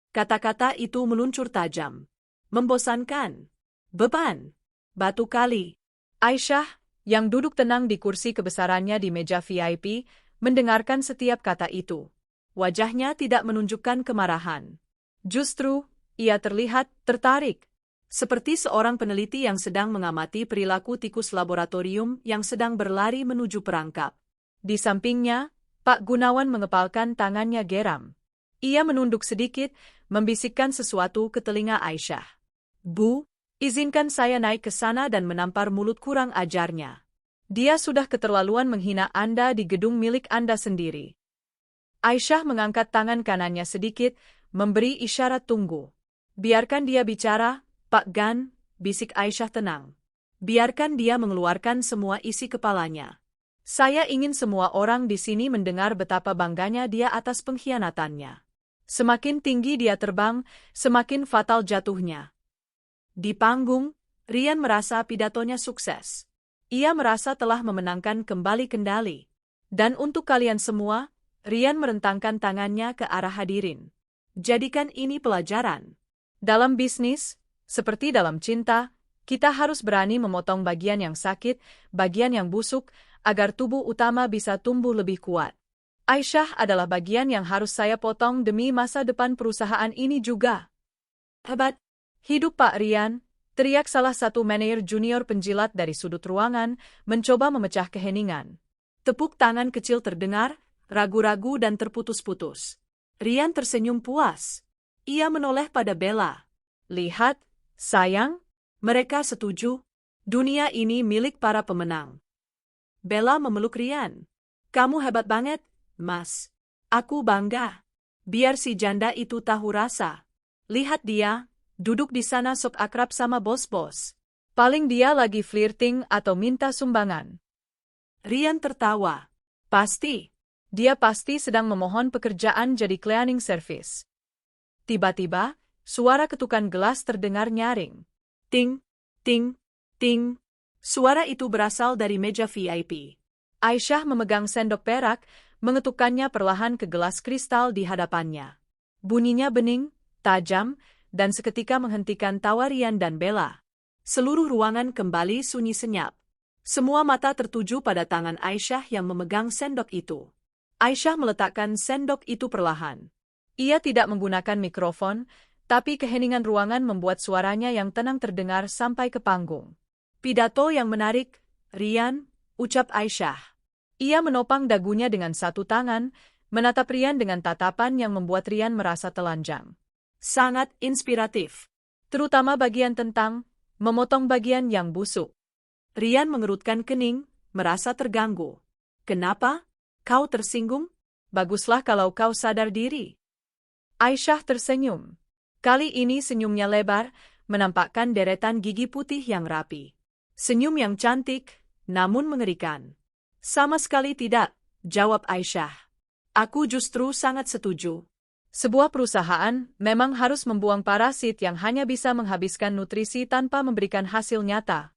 Kata-kata itu meluncur tajam. Membosankan. Beban. Batu kali. Aisyah, yang duduk tenang di kursi kebesarannya di meja VIP, mendengarkan setiap kata itu. Wajahnya tidak menunjukkan kemarahan. Justru, ia terlihat tertarik. Seperti seorang peneliti yang sedang mengamati perilaku tikus laboratorium yang sedang berlari menuju perangkap. Di sampingnya, Pak Gunawan mengepalkan tangannya geram. Ia menunduk sedikit, membisikkan sesuatu ke telinga Aisyah. Bu, izinkan saya naik ke sana dan menampar mulut kurang ajarnya. Dia sudah keterlaluan menghina Anda di gedung milik Anda sendiri. Aisyah mengangkat tangan kanannya sedikit, memberi isyarat tunggu. Biarkan dia bicara, Pak Gan, bisik Aisyah tenang. Biarkan dia mengeluarkan semua isi kepalanya. Saya ingin semua orang di sini mendengar betapa bangganya dia atas pengkhianatannya. Semakin tinggi dia terbang, semakin fatal jatuhnya. Di panggung, Rian merasa pidatonya sukses. Ia merasa telah memenangkan kembali kendali. Dan untuk kalian semua, Rian merentangkan tangannya ke arah hadirin. Jadikan ini pelajaran. Dalam bisnis, seperti dalam cinta, kita harus berani memotong bagian yang sakit, bagian yang busuk, agar tubuh utama bisa tumbuh lebih kuat. Aisyah adalah bagian yang harus saya potong demi masa depan perusahaan ini juga. Hebat. Hidup Pak Rian, teriak salah satu manajer junior penjilat dari sudut ruangan, mencoba memecah keheningan. Tepuk tangan kecil terdengar, ragu-ragu dan terputus-putus. Rian tersenyum puas. Ia menoleh pada Bella. Lihat, sayang, mereka setuju. Dunia ini milik para pemenang. Bella memeluk Rian. Kamu hebat banget, Mas. Aku bangga. Biar si janda itu tahu rasa. Lihat dia, duduk di sana sok akrab sama bos-bos. Paling dia lagi flirting atau minta sumbangan. Rian tertawa. Pasti. Dia pasti sedang memohon pekerjaan jadi cleaning service. Tiba-tiba, suara ketukan gelas terdengar nyaring. Ting, ting, ting. Suara itu berasal dari meja VIP. Aisyah memegang sendok perak, mengetukkannya perlahan ke gelas kristal di hadapannya. Bunyinya bening, tajam, dan seketika menghentikan tawa Rian dan Bella. Seluruh ruangan kembali sunyi senyap. Semua mata tertuju pada tangan Aisyah yang memegang sendok itu. Aisyah meletakkan sendok itu perlahan. Ia tidak menggunakan mikrofon, tapi keheningan ruangan membuat suaranya yang tenang terdengar sampai ke panggung. Pidato yang menarik, Rian, ucap Aisyah. Ia menopang dagunya dengan satu tangan, menatap Rian dengan tatapan yang membuat Rian merasa telanjang. Sangat inspiratif. Terutama bagian tentang memotong bagian yang busuk. Rian mengerutkan kening, merasa terganggu. Kenapa? Kau tersinggung? Baguslah kalau kau sadar diri. Aisyah tersenyum. Kali ini senyumnya lebar, menampakkan deretan gigi putih yang rapi. Senyum yang cantik, namun mengerikan. Sama sekali tidak, jawab Aisyah. Aku justru sangat setuju. Sebuah perusahaan memang harus membuang parasit yang hanya bisa menghabiskan nutrisi tanpa memberikan hasil nyata.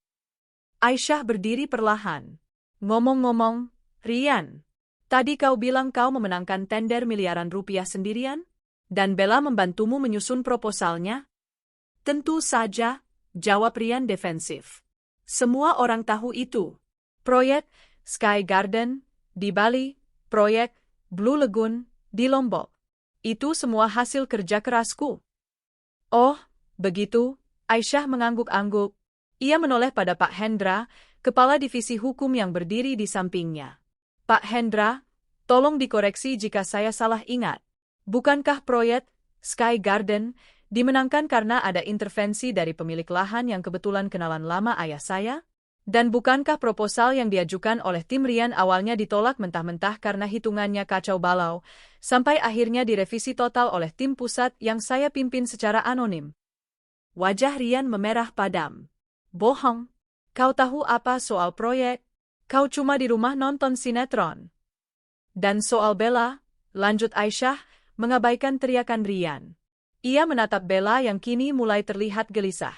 Aisyah berdiri perlahan. Ngomong-ngomong, Rian, tadi kau bilang kau memenangkan tender miliaran rupiah sendirian? Dan Bella membantumu menyusun proposalnya? Tentu saja, jawab Rian defensif. Semua orang tahu itu. Proyek Sky Garden di Bali, proyek Blue Lagoon di Lombok. Itu semua hasil kerja kerasku. Oh, begitu, Aisyah mengangguk-angguk. Ia menoleh pada Pak Hendra, kepala divisi hukum yang berdiri di sampingnya. Pak Hendra, tolong dikoreksi jika saya salah ingat. Bukankah proyek Sky Garden dimenangkan karena ada intervensi dari pemilik lahan yang kebetulan kenalan lama ayah saya? Dan bukankah proposal yang diajukan oleh tim Rian awalnya ditolak mentah-mentah karena hitungannya kacau balau, sampai akhirnya direvisi total oleh tim pusat yang saya pimpin secara anonim? Wajah Rian memerah padam. Bohong. Kau tahu apa soal proyek? Kau cuma di rumah nonton sinetron. Dan soal Bella, lanjut Aisyah, mengabaikan teriakan Rian. Ia menatap Bella yang kini mulai terlihat gelisah.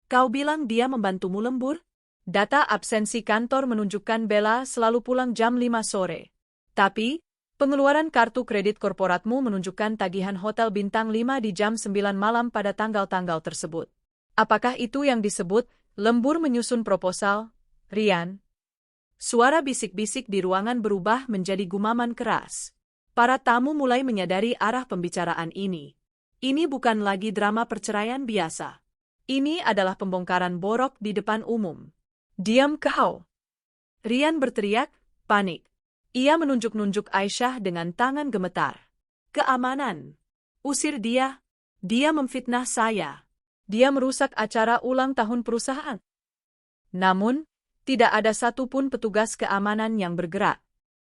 Kau bilang dia membantumu lembur? Data absensi kantor menunjukkan Bella selalu pulang jam 5 sore. Tapi, pengeluaran kartu kredit korporatmu menunjukkan tagihan hotel bintang 5 di jam 9 malam pada tanggal-tanggal tersebut. Apakah itu yang disebut lembur menyusun proposal, Rian? Suara bisik-bisik di ruangan berubah menjadi gumaman keras. Para tamu mulai menyadari arah pembicaraan ini. Ini bukan lagi drama perceraian biasa. Ini adalah pembongkaran borok di depan umum. Diam kau! Rian berteriak, panik. Ia menunjuk-nunjuk Aisyah dengan tangan gemetar. Keamanan! Usir dia! Dia memfitnah saya! Dia merusak acara ulang tahun perusahaan. Namun, tidak ada satupun petugas keamanan yang bergerak.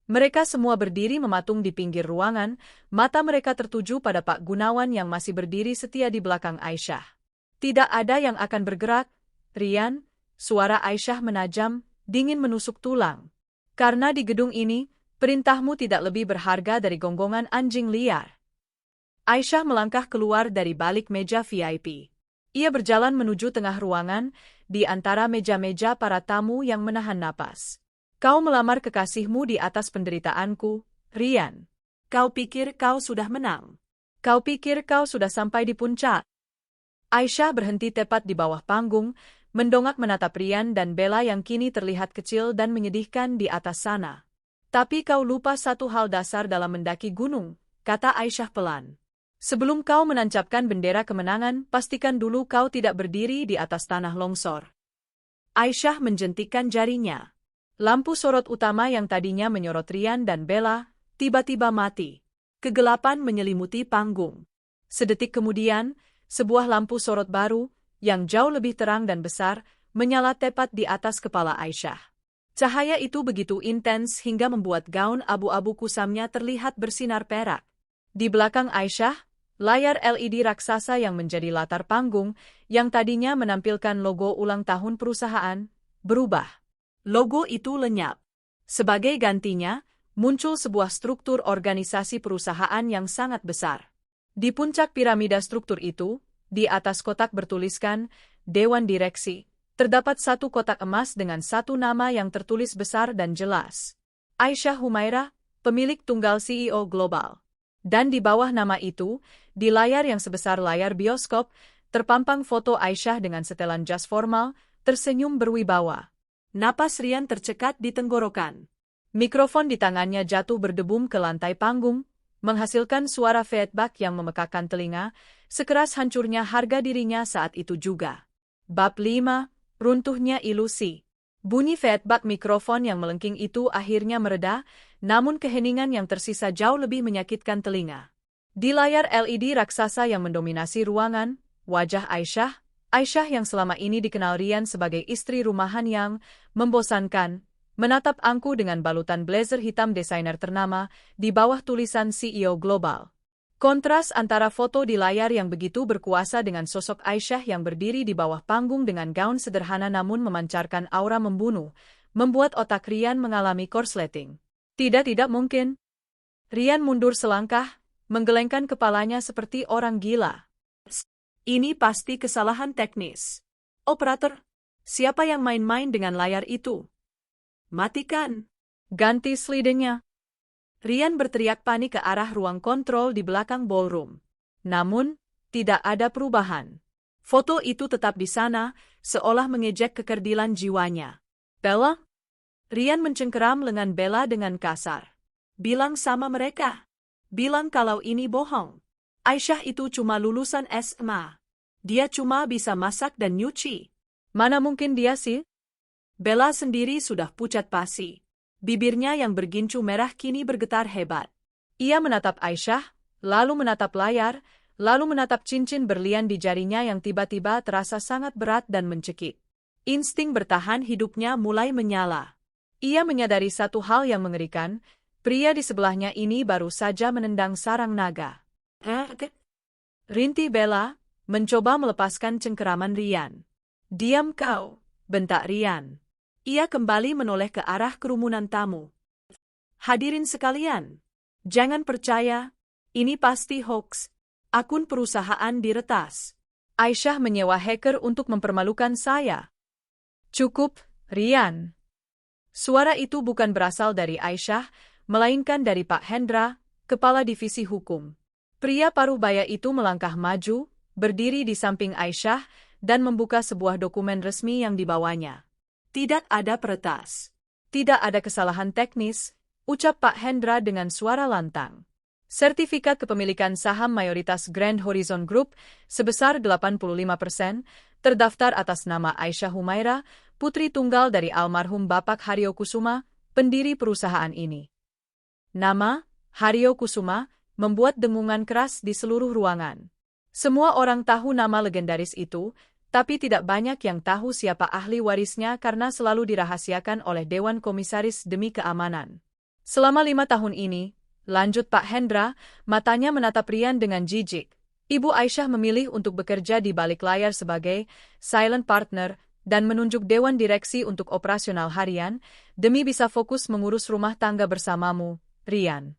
Mereka semua berdiri mematung di pinggir ruangan, mata mereka tertuju pada Pak Gunawan yang masih berdiri setia di belakang Aisyah. Tidak ada yang akan bergerak, Rian. Suara Aisyah menajam, dingin menusuk tulang. Karena di gedung ini, perintahmu tidak lebih berharga dari gonggongan anjing liar. Aisyah melangkah keluar dari balik meja VIP. Ia berjalan menuju tengah ruangan, di antara meja-meja para tamu yang menahan napas. Kau melamar kekasihmu di atas penderitaanku, Rian. Kau pikir kau sudah menang. Kau pikir kau sudah sampai di puncak. Aisyah berhenti tepat di bawah panggung, mendongak menatap Rian dan Bella yang kini terlihat kecil dan menyedihkan di atas sana. Tapi kau lupa satu hal dasar dalam mendaki gunung, kata Aisyah pelan. Sebelum kau menancapkan bendera kemenangan, pastikan dulu kau tidak berdiri di atas tanah longsor. Aisyah menjentikkan jarinya. Lampu sorot utama yang tadinya menyorot Rian dan Bella, tiba-tiba mati. Kegelapan menyelimuti panggung. Sedetik kemudian, sebuah lampu sorot baru, yang jauh lebih terang dan besar, menyala tepat di atas kepala Aisyah. Cahaya itu begitu intens hingga membuat gaun abu-abu kusamnya terlihat bersinar perak. Di belakang Aisyah, layar LED raksasa yang menjadi latar panggung, yang tadinya menampilkan logo ulang tahun perusahaan, berubah. Logo itu lenyap. Sebagai gantinya, muncul sebuah struktur organisasi perusahaan yang sangat besar. Di puncak piramida struktur itu, di atas kotak bertuliskan, Dewan Direksi, terdapat satu kotak emas dengan satu nama yang tertulis besar dan jelas. Aisyah Humaira, pemilik tunggal CEO Global. Dan di bawah nama itu, di layar yang sebesar layar bioskop, terpampang foto Aisyah dengan setelan jas formal, tersenyum berwibawa. Napas Rian tercekat di tenggorokan. Mikrofon di tangannya jatuh berdebum ke lantai panggung, menghasilkan suara feedback yang memekakan telinga, sekeras hancurnya harga dirinya saat itu juga. Bab 5, Runtuhnya Ilusi. Bunyi feedback mikrofon yang melengking itu akhirnya mereda, namun keheningan yang tersisa jauh lebih menyakitkan telinga. Di layar LED raksasa yang mendominasi ruangan, wajah Aisyah yang selama ini dikenal Rian sebagai istri rumahan yang membosankan, menatap angku dengan balutan blazer hitam desainer ternama di bawah tulisan CEO Global. Kontras antara foto di layar yang begitu berkuasa dengan sosok Aisyah yang berdiri di bawah panggung dengan gaun sederhana namun memancarkan aura membunuh, membuat otak Rian mengalami korsleting. Tidak mungkin. Rian mundur selangkah, menggelengkan kepalanya seperti orang gila. Ini pasti kesalahan teknis. Operator, siapa yang main-main dengan layar itu? Matikan. Ganti slidingnya. Rian berteriak panik ke arah ruang kontrol di belakang ballroom. Namun, tidak ada perubahan. Foto itu tetap di sana, seolah mengejek kekerdilan jiwanya. Bella? Rian mencengkeram lengan Bella dengan kasar. Bilang sama mereka. Bilang kalau ini bohong. Aisyah itu cuma lulusan SMA. Dia cuma bisa masak dan nyuci. Mana mungkin dia sih? Bella sendiri sudah pucat pasi. Bibirnya yang bergincu merah kini bergetar hebat. Ia menatap Aisyah, lalu menatap layar, lalu menatap cincin berlian di jarinya yang tiba-tiba terasa sangat berat dan mencekik. Insting bertahan hidupnya mulai menyala. Ia menyadari satu hal yang mengerikan, pria di sebelahnya ini baru saja menendang sarang naga. Rinti Bella, mencoba melepaskan cengkeraman Rian. Diam kau, bentak Rian. Ia kembali menoleh ke arah kerumunan tamu. Hadirin sekalian, jangan percaya, ini pasti hoax. Akun perusahaan diretas. Aisyah menyewa hacker untuk mempermalukan saya. Cukup, Rian. Suara itu bukan berasal dari Aisyah, melainkan dari Pak Hendra, Kepala Divisi Hukum. Pria parubaya itu melangkah maju, berdiri di samping Aisyah, dan membuka sebuah dokumen resmi yang dibawanya. Tidak ada peretas. Tidak ada kesalahan teknis, ucap Pak Hendra dengan suara lantang. Sertifikat kepemilikan saham mayoritas Grand Horizon Group sebesar 85% terdaftar atas nama Aisyah Humaira, putri tunggal dari almarhum Bapak Haryo Kusuma, pendiri perusahaan ini. Nama, Haryo Kusuma, membuat dengungan keras di seluruh ruangan. Semua orang tahu nama legendaris itu, tapi tidak banyak yang tahu siapa ahli warisnya karena selalu dirahasiakan oleh Dewan Komisaris demi keamanan. Selama 5 tahun ini, lanjut Pak Hendra, matanya menatap Rian dengan jijik. Ibu Aisyah memilih untuk bekerja di balik layar sebagai silent partner dan menunjuk Dewan Direksi untuk operasional harian, demi bisa fokus mengurus rumah tangga bersamamu, Rian.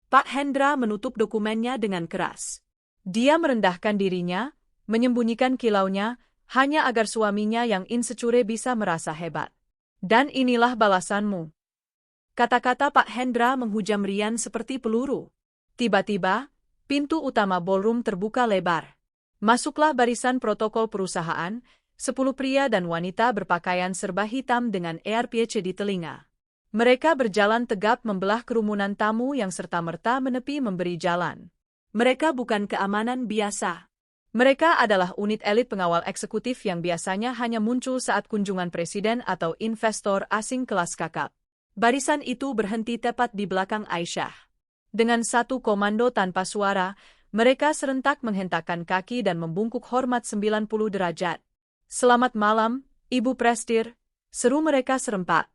Pak Hendra menutup dokumennya dengan keras. Dia merendahkan dirinya, menyembunyikan kilaunya, hanya agar suaminya yang insecure bisa merasa hebat. Dan inilah balasanmu. Kata-kata Pak Hendra menghujam Rian seperti peluru. Tiba-tiba, pintu utama ballroom terbuka lebar. Masuklah barisan protokol perusahaan, 10 pria dan wanita berpakaian serba hitam dengan ARPC di telinga. Mereka berjalan tegap membelah kerumunan tamu yang serta-merta menepi memberi jalan. Mereka bukan keamanan biasa. Mereka adalah unit elit pengawal eksekutif yang biasanya hanya muncul saat kunjungan presiden atau investor asing kelas kakap. Barisan itu berhenti tepat di belakang Aisyah. Dengan satu komando tanpa suara, mereka serentak menghentakkan kaki dan membungkuk hormat 90 derajat. Selamat malam, Ibu Prestir, seru mereka serempak.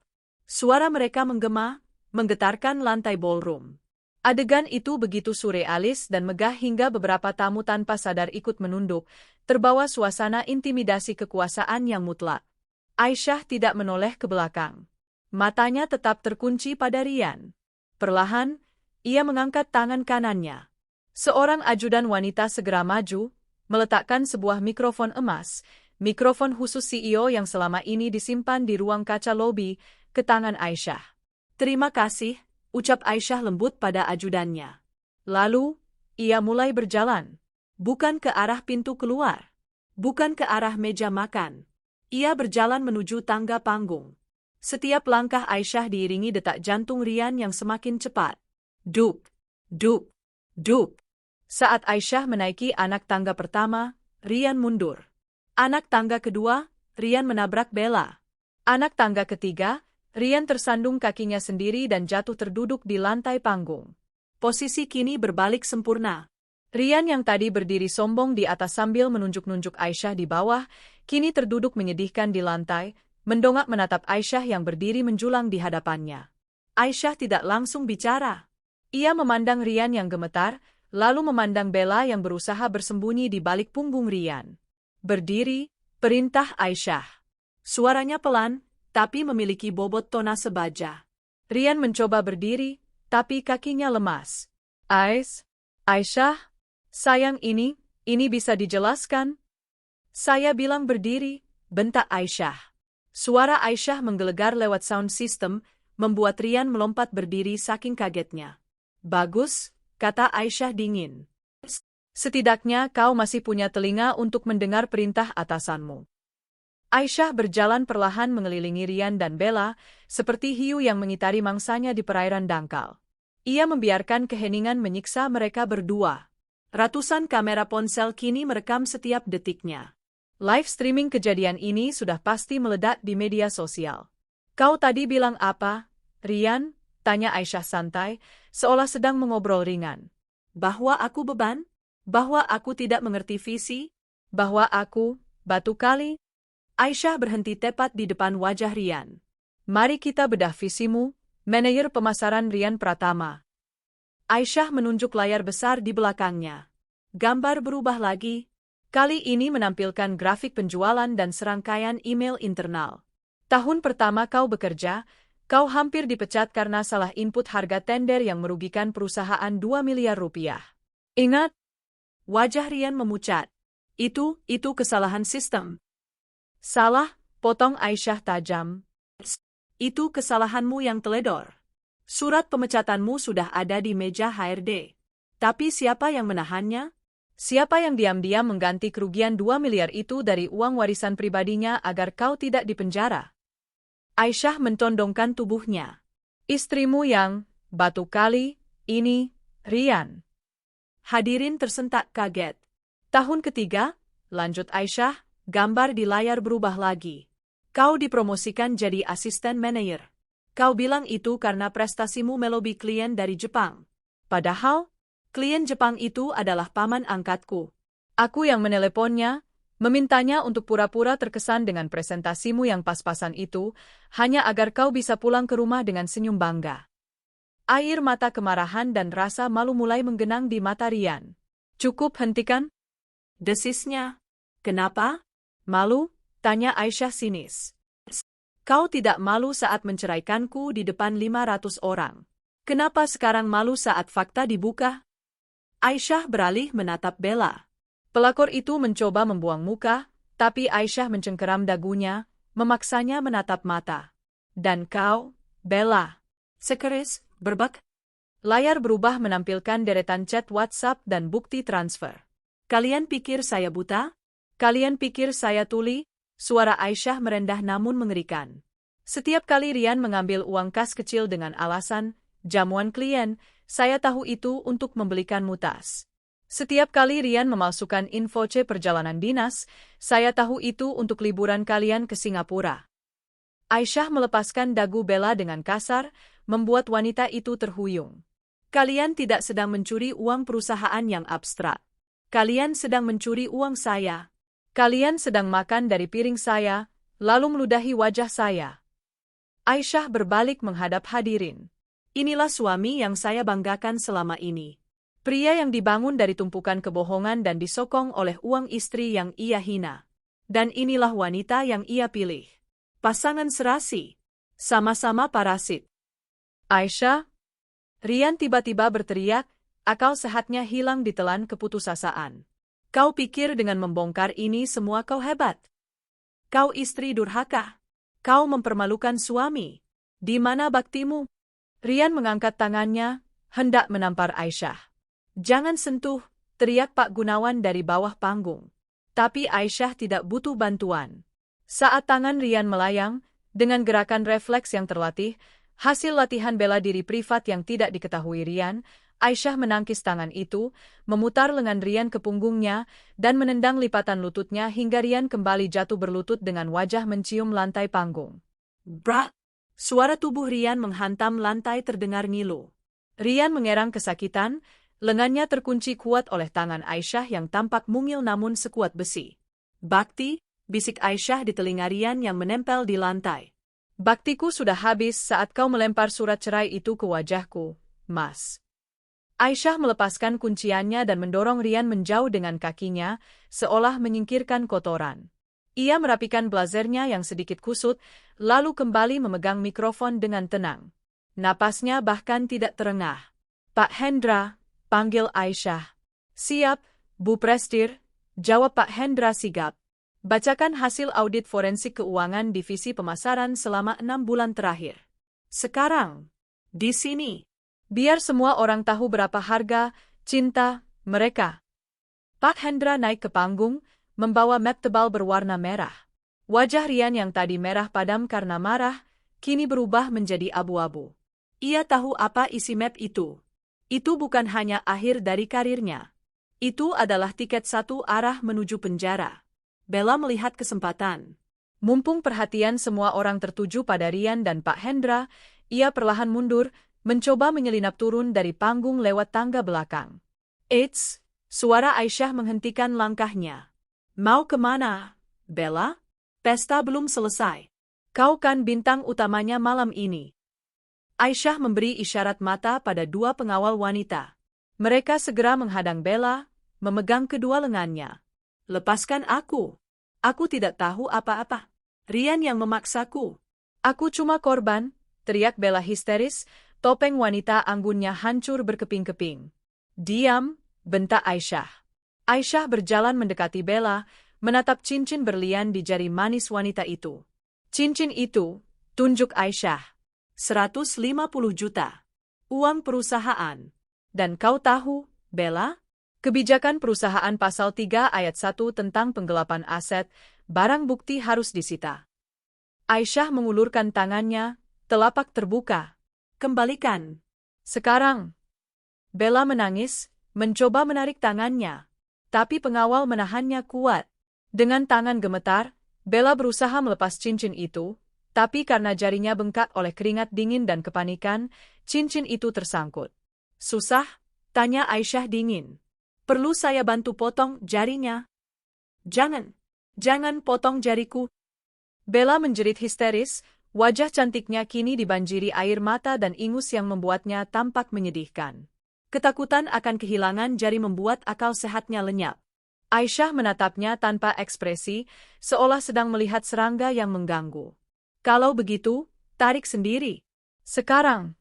Suara mereka menggema, menggetarkan lantai ballroom. Adegan itu begitu surrealis dan megah hingga beberapa tamu tanpa sadar ikut menunduk, terbawa suasana intimidasi kekuasaan yang mutlak. Aisyah tidak menoleh ke belakang. Matanya tetap terkunci pada Rian. Perlahan, ia mengangkat tangan kanannya. Seorang ajudan wanita segera maju, meletakkan sebuah mikrofon emas, mikrofon khusus CEO yang selama ini disimpan di ruang kaca lobi, ke tangan Aisyah. Terima kasih, ucap Aisyah lembut pada ajudannya. Lalu, ia mulai berjalan. Bukan ke arah pintu keluar. Bukan ke arah meja makan. Ia berjalan menuju tangga panggung. Setiap langkah Aisyah diiringi detak jantung Rian yang semakin cepat. Duk, duk, duk. Saat Aisyah menaiki anak tangga pertama, Rian mundur. Anak tangga kedua, Rian menabrak Bella. Anak tangga ketiga, Rian tersandung kakinya sendiri dan jatuh terduduk di lantai panggung. Posisi kini berbalik sempurna. Rian yang tadi berdiri sombong di atas sambil menunjuk-nunjuk Aisyah di bawah, kini terduduk menyedihkan di lantai, mendongak menatap Aisyah yang berdiri menjulang di hadapannya. Aisyah tidak langsung bicara. Ia memandang Rian yang gemetar, lalu memandang Bella yang berusaha bersembunyi di balik punggung Rian. Berdiri, perintah Aisyah. Suaranya pelan, tapi memiliki bobot tona sebaja. Rian mencoba berdiri, tapi kakinya lemas. Aisyah, sayang ini bisa dijelaskan? Saya bilang berdiri, bentak Aisyah. Suara Aisyah menggelegar lewat sound system, membuat Rian melompat berdiri saking kagetnya. Bagus, kata Aisyah dingin. Setidaknya kau masih punya telinga untuk mendengar perintah atasanmu. Aisyah berjalan perlahan mengelilingi Rian dan Bella, seperti hiu yang mengitari mangsanya di perairan dangkal. Ia membiarkan keheningan menyiksa mereka berdua. Ratusan kamera ponsel kini merekam setiap detiknya. Live streaming kejadian ini sudah pasti meledak di media sosial. Kau tadi bilang apa, Rian? Tanya Aisyah santai, seolah sedang mengobrol ringan. Bahwa aku beban? Bahwa aku tidak mengerti visi? Bahwa aku, batu kali? Aisyah berhenti tepat di depan wajah Rian. Mari kita bedah visimu, manajer pemasaran Rian Pratama. Aisyah menunjuk layar besar di belakangnya. Gambar berubah lagi. Kali ini menampilkan grafik penjualan dan serangkaian email internal. Tahun pertama kau bekerja, kau hampir dipecat karena salah input harga tender yang merugikan perusahaan 2 miliar rupiah. Ingat? Wajah Rian memucat. Itu kesalahan sistem. Salah, potong Aisyah tajam. Itu kesalahanmu yang teledor. Surat pemecatanmu sudah ada di meja HRD. Tapi siapa yang menahannya? Siapa yang diam-diam mengganti kerugian 2 miliar itu dari uang warisan pribadinya agar kau tidak dipenjara? Aisyah mentondongkan tubuhnya. Istrimu yang, batu kali, ini, Rian. Hadirin tersentak kaget. Tahun ketiga, lanjut Aisyah, gambar di layar berubah lagi. Kau dipromosikan jadi asisten manajer. Kau bilang itu karena prestasimu melobi klien dari Jepang. Padahal, klien Jepang itu adalah paman angkatku. Aku yang meneleponnya, memintanya untuk pura-pura terkesan dengan presentasimu yang pas-pasan itu, hanya agar kau bisa pulang ke rumah dengan senyum bangga. Air mata kemarahan dan rasa malu mulai menggenang di mata Rian. Cukup hentikan? Desisnya. Kenapa? Malu? Tanya Aisyah sinis. Kau tidak malu saat menceraikanku di depan 500 orang. Kenapa sekarang malu saat fakta dibuka? Aisyah beralih menatap Bella. Pelakor itu mencoba membuang muka, tapi Aisyah mencengkeram dagunya, memaksanya menatap mata. Dan kau, Bella? Sekeris, berbak. Layar berubah menampilkan deretan chat WhatsApp dan bukti transfer. Kalian pikir saya buta? Kalian pikir saya tuli? Suara Aisyah merendah namun mengerikan. Setiap kali Rian mengambil uang kas kecil dengan alasan, jamuan klien, saya tahu itu untuk membelikanmu tas. Setiap kali Rian memalsukan info C perjalanan dinas, saya tahu itu untuk liburan kalian ke Singapura. Aisyah melepaskan dagu Bella dengan kasar, membuat wanita itu terhuyung. Kalian tidak sedang mencuri uang perusahaan yang abstrak. Kalian sedang mencuri uang saya. Kalian sedang makan dari piring saya, lalu meludahi wajah saya. Aisyah berbalik menghadap hadirin. Inilah suami yang saya banggakan selama ini. Pria yang dibangun dari tumpukan kebohongan dan disokong oleh uang istri yang ia hina. Dan inilah wanita yang ia pilih. Pasangan serasi. Sama-sama parasit. Aisyah? Rian tiba-tiba berteriak, akal sehatnya hilang ditelan keputusasaan. Kau pikir dengan membongkar ini semua kau hebat? Kau istri durhaka. Kau mempermalukan suami. Di mana baktimu? Rian mengangkat tangannya, hendak menampar Aisyah. Jangan sentuh, teriak Pak Gunawan dari bawah panggung. Tapi Aisyah tidak butuh bantuan. Saat tangan Rian melayang, dengan gerakan refleks yang terlatih, hasil latihan bela diri privat yang tidak diketahui Rian, Aisyah menangkis tangan itu, memutar lengan Rian ke punggungnya, dan menendang lipatan lututnya hingga Rian kembali jatuh berlutut dengan wajah mencium lantai panggung. Brak! Suara tubuh Rian menghantam lantai terdengar ngilu. Rian mengerang kesakitan, lengannya terkunci kuat oleh tangan Aisyah yang tampak mungil namun sekuat besi. Bakti, bisik Aisyah di telinga Rian yang menempel di lantai. Baktiku sudah habis saat kau melempar surat cerai itu ke wajahku, Mas. Aisyah melepaskan kunciannya dan mendorong Rian menjauh dengan kakinya, seolah menyingkirkan kotoran. Ia merapikan blazernya yang sedikit kusut, lalu kembali memegang mikrofon dengan tenang. Napasnya bahkan tidak terengah. Pak Hendra, panggil Aisyah. Siap, Bu Prestir, jawab Pak Hendra sigap. Bacakan hasil audit forensik keuangan divisi pemasaran selama 6 bulan terakhir. Sekarang, di sini. Biar semua orang tahu berapa harga, cinta, mereka. Pak Hendra naik ke panggung, membawa map tebal berwarna merah. Wajah Rian yang tadi merah padam karena marah, kini berubah menjadi abu-abu. Ia tahu apa isi map itu. Itu bukan hanya akhir dari karirnya. Itu adalah tiket satu arah menuju penjara. Bella melihat kesempatan. Mumpung perhatian semua orang tertuju pada Rian dan Pak Hendra, ia perlahan mundur, mencoba menyelinap turun dari panggung lewat tangga belakang. Eits, suara Aisyah menghentikan langkahnya. Mau kemana, Bella? Pesta belum selesai. Kau kan bintang utamanya malam ini. Aisyah memberi isyarat mata pada dua pengawal wanita. Mereka segera menghadang Bella, memegang kedua lengannya. Lepaskan aku. Aku tidak tahu apa-apa. Rian yang memaksaku. Aku cuma korban, teriak Bella histeris, topeng wanita anggunnya hancur berkeping-keping. Diam, bentak Aisyah. Aisyah berjalan mendekati Bella, menatap cincin berlian di jari manis wanita itu. Cincin itu, tunjuk Aisyah. 150 juta. Uang perusahaan. Dan kau tahu, Bella? Kebijakan perusahaan pasal 3 ayat 1 tentang penggelapan aset, barang bukti harus disita. Aisyah mengulurkan tangannya, telapak terbuka. Kembalikan. Sekarang. Bella menangis, mencoba menarik tangannya. Tapi pengawal menahannya kuat. Dengan tangan gemetar, Bella berusaha melepas cincin itu, tapi karena jarinya bengkak oleh keringat dingin dan kepanikan, cincin itu tersangkut. Susah? Tanya Aisyah dingin. Perlu saya bantu potong jarinya? Jangan potong jariku. Bella menjerit histeris, wajah cantiknya kini dibanjiri air mata dan ingus yang membuatnya tampak menyedihkan. Ketakutan akan kehilangan jari membuat akal sehatnya lenyap. Aisyah menatapnya tanpa ekspresi, seolah sedang melihat serangga yang mengganggu. Kalau begitu, tarik sendiri. Sekarang.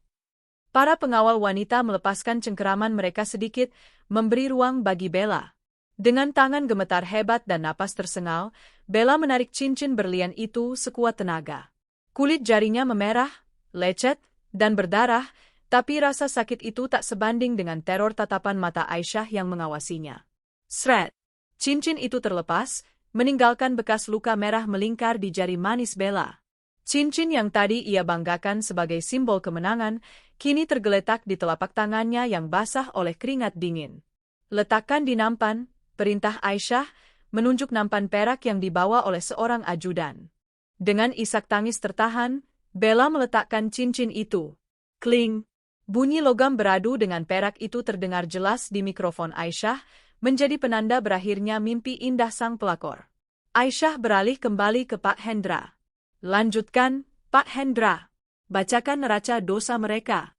Para pengawal wanita melepaskan cengkeraman mereka sedikit, memberi ruang bagi Bella. Dengan tangan gemetar hebat dan napas tersengal, Bella menarik cincin berlian itu sekuat tenaga. Kulit jarinya memerah, lecet, dan berdarah, tapi rasa sakit itu tak sebanding dengan teror tatapan mata Aisyah yang mengawasinya. Sret! Cincin itu terlepas, meninggalkan bekas luka merah melingkar di jari manis Bella. Cincin yang tadi ia banggakan sebagai simbol kemenangan, kini tergeletak di telapak tangannya yang basah oleh keringat dingin. Letakkan di nampan, perintah Aisyah, menunjuk nampan perak yang dibawa oleh seorang ajudan. Dengan isak tangis tertahan, Bella meletakkan cincin itu. Kling! Bunyi logam beradu dengan perak itu terdengar jelas di mikrofon Aisyah, menjadi penanda berakhirnya mimpi indah sang pelakor. Aisyah beralih kembali ke Pak Hendra. Lanjutkan, Pak Hendra. Bacakan neraca dosa mereka.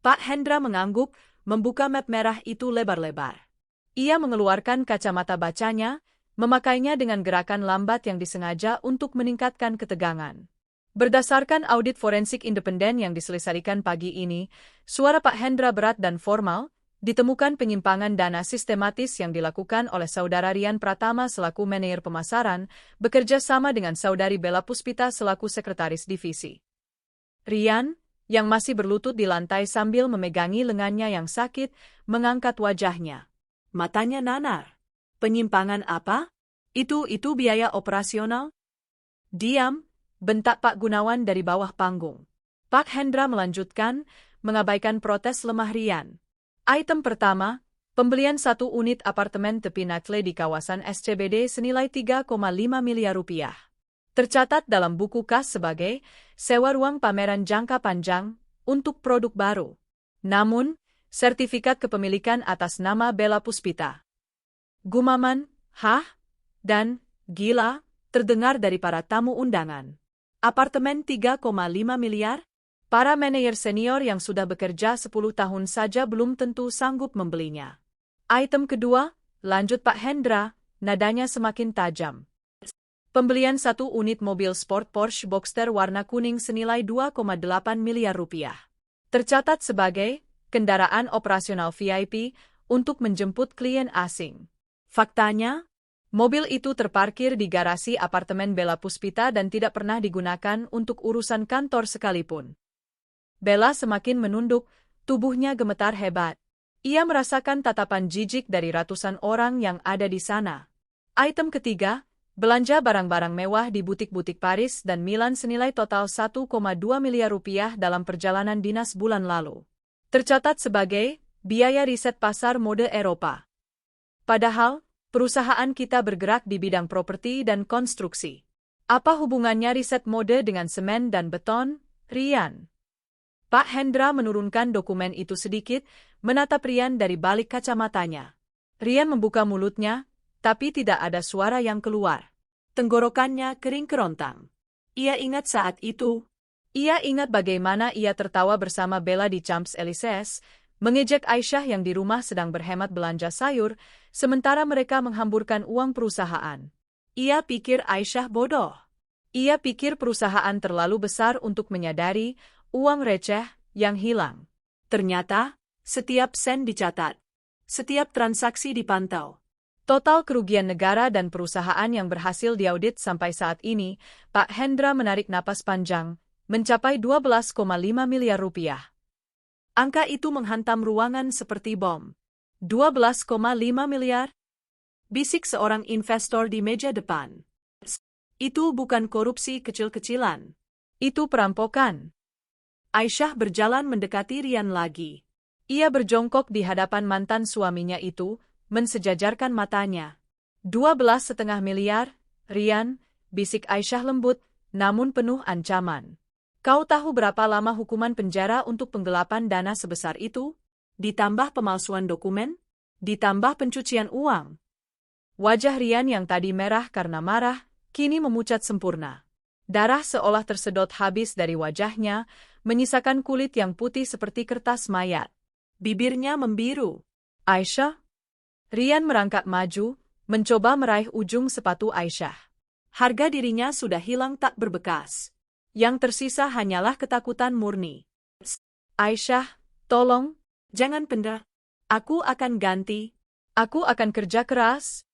Pak Hendra mengangguk, membuka map merah itu lebar-lebar. Ia mengeluarkan kacamata bacanya, memakainya dengan gerakan lambat yang disengaja untuk meningkatkan ketegangan. Berdasarkan audit forensik independen yang diselesaikan pagi ini, suara Pak Hendra berat dan formal, ditemukan penyimpangan dana sistematis yang dilakukan oleh Saudara Rian Pratama selaku manajer pemasaran, bekerja sama dengan Saudari Bella Puspita selaku sekretaris divisi. Rian, yang masih berlutut di lantai sambil memegangi lengannya yang sakit, mengangkat wajahnya. Matanya nanar. Penyimpangan apa? Itu biaya operasional? Diam, bentak Pak Gunawan dari bawah panggung. Pak Hendra melanjutkan, mengabaikan protes lemah Rian. Item pertama, pembelian satu unit apartemen tepi Nakle di kawasan SCBD senilai 3,5 miliar rupiah. Tercatat dalam buku kas sebagai sewa ruang pameran jangka panjang untuk produk baru. Namun, sertifikat kepemilikan atas nama Bella Puspita. Gumaman, hah? Dan, gila, terdengar dari para tamu undangan. Apartemen 3,5 miliar? Para manajer senior yang sudah bekerja 10 tahun saja belum tentu sanggup membelinya. Item kedua, lanjut Pak Hendra, nadanya semakin tajam. Pembelian satu unit mobil sport Porsche Boxster warna kuning senilai 2,8 miliar rupiah. Tercatat sebagai kendaraan operasional VIP untuk menjemput klien asing. Faktanya, mobil itu terparkir di garasi apartemen Bella Puspita dan tidak pernah digunakan untuk urusan kantor sekalipun. Bella semakin menunduk, tubuhnya gemetar hebat. Ia merasakan tatapan jijik dari ratusan orang yang ada di sana. Item ketiga, belanja barang-barang mewah di butik-butik Paris dan Milan senilai total 1,2 miliar rupiah dalam perjalanan dinas bulan lalu. Tercatat sebagai biaya riset pasar mode Eropa. Padahal, perusahaan kita bergerak di bidang properti dan konstruksi. Apa hubungannya riset mode dengan semen dan beton, Rian? Pak Hendra menurunkan dokumen itu sedikit, menatap Rian dari balik kacamatanya. Rian membuka mulutnya, tapi tidak ada suara yang keluar. Tenggorokannya kering kerontang. Ia ingat saat itu. Ia ingat bagaimana ia tertawa bersama Bella di Champs-Élysées, mengejek Aisyah yang di rumah sedang berhemat belanja sayur, sementara mereka menghamburkan uang perusahaan. Ia pikir Aisyah bodoh. Ia pikir perusahaan terlalu besar untuk menyadari uang receh yang hilang. Ternyata, setiap sen dicatat. Setiap transaksi dipantau. Total kerugian negara dan perusahaan yang berhasil diaudit sampai saat ini, Pak Hendra menarik napas panjang, mencapai 12,5 miliar rupiah. Angka itu menghantam ruangan seperti bom. 12,5 miliar? Bisik seorang investor di meja depan. Itu bukan korupsi kecil-kecilan. Itu perampokan. Aisyah berjalan mendekati Rian lagi. Ia berjongkok di hadapan mantan suaminya itu, mensejajarkan matanya. 12,5 miliar, Rian, bisik Aisyah lembut, namun penuh ancaman. Kau tahu berapa lama hukuman penjara untuk penggelapan dana sebesar itu? Ditambah pemalsuan dokumen? Ditambah pencucian uang? Wajah Rian yang tadi merah karena marah, kini memucat sempurna. Darah seolah tersedot habis dari wajahnya, menyisakan kulit yang putih seperti kertas mayat. Bibirnya membiru. Aisyah? Rian merangkak maju, mencoba meraih ujung sepatu Aisyah. Harga dirinya sudah hilang tak berbekas. Yang tersisa hanyalah ketakutan murni. Aisyah, tolong, jangan pendar. Aku akan ganti. Aku akan kerja keras.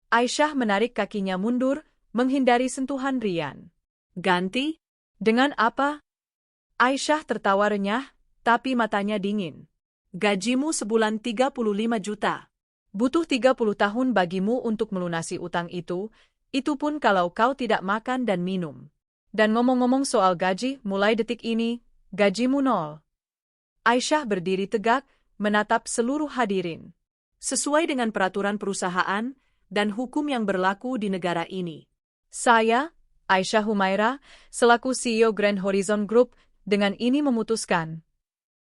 Aisyah menarik kakinya mundur, menghindari sentuhan Rian. Ganti? Dengan apa? Aisyah tertawa renyah, tapi matanya dingin. Gajimu sebulan 35 juta. Butuh 30 tahun bagimu untuk melunasi utang itu pun kalau kau tidak makan dan minum. Dan ngomong-ngomong soal gaji, mulai detik ini, gajimu 0. Aisyah berdiri tegak, menatap seluruh hadirin. Sesuai dengan peraturan perusahaan dan hukum yang berlaku di negara ini. Saya, Aisyah Humaira, selaku CEO Grand Horizon Group, dengan ini memutuskan.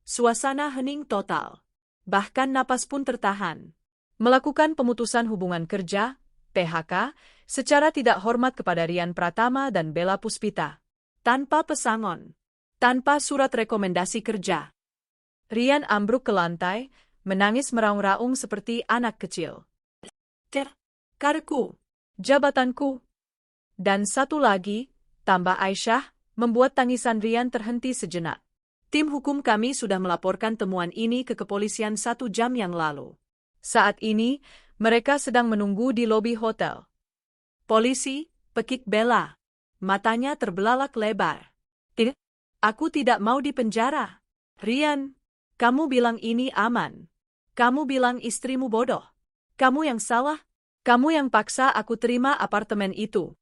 Suasana hening total. Bahkan napas pun tertahan. Melakukan pemutusan hubungan kerja, PHK, secara tidak hormat kepada Rian Pratama dan Bella Puspita. Tanpa pesangon. Tanpa surat rekomendasi kerja. Rian ambruk ke lantai, menangis meraung-raung seperti anak kecil. Karku, jabatanku. Dan satu lagi, tambah Aisyah, membuat tangisan Rian terhenti sejenak. Tim hukum kami sudah melaporkan temuan ini ke kepolisian 1 jam yang lalu. Saat ini, mereka sedang menunggu di lobi hotel. Polisi, pekik Bella. Matanya terbelalak lebar. Aku tidak mau dipenjara. Rian, kamu bilang ini aman. Kamu bilang istrimu bodoh. Kamu yang salah. Kamu yang paksa aku terima apartemen itu.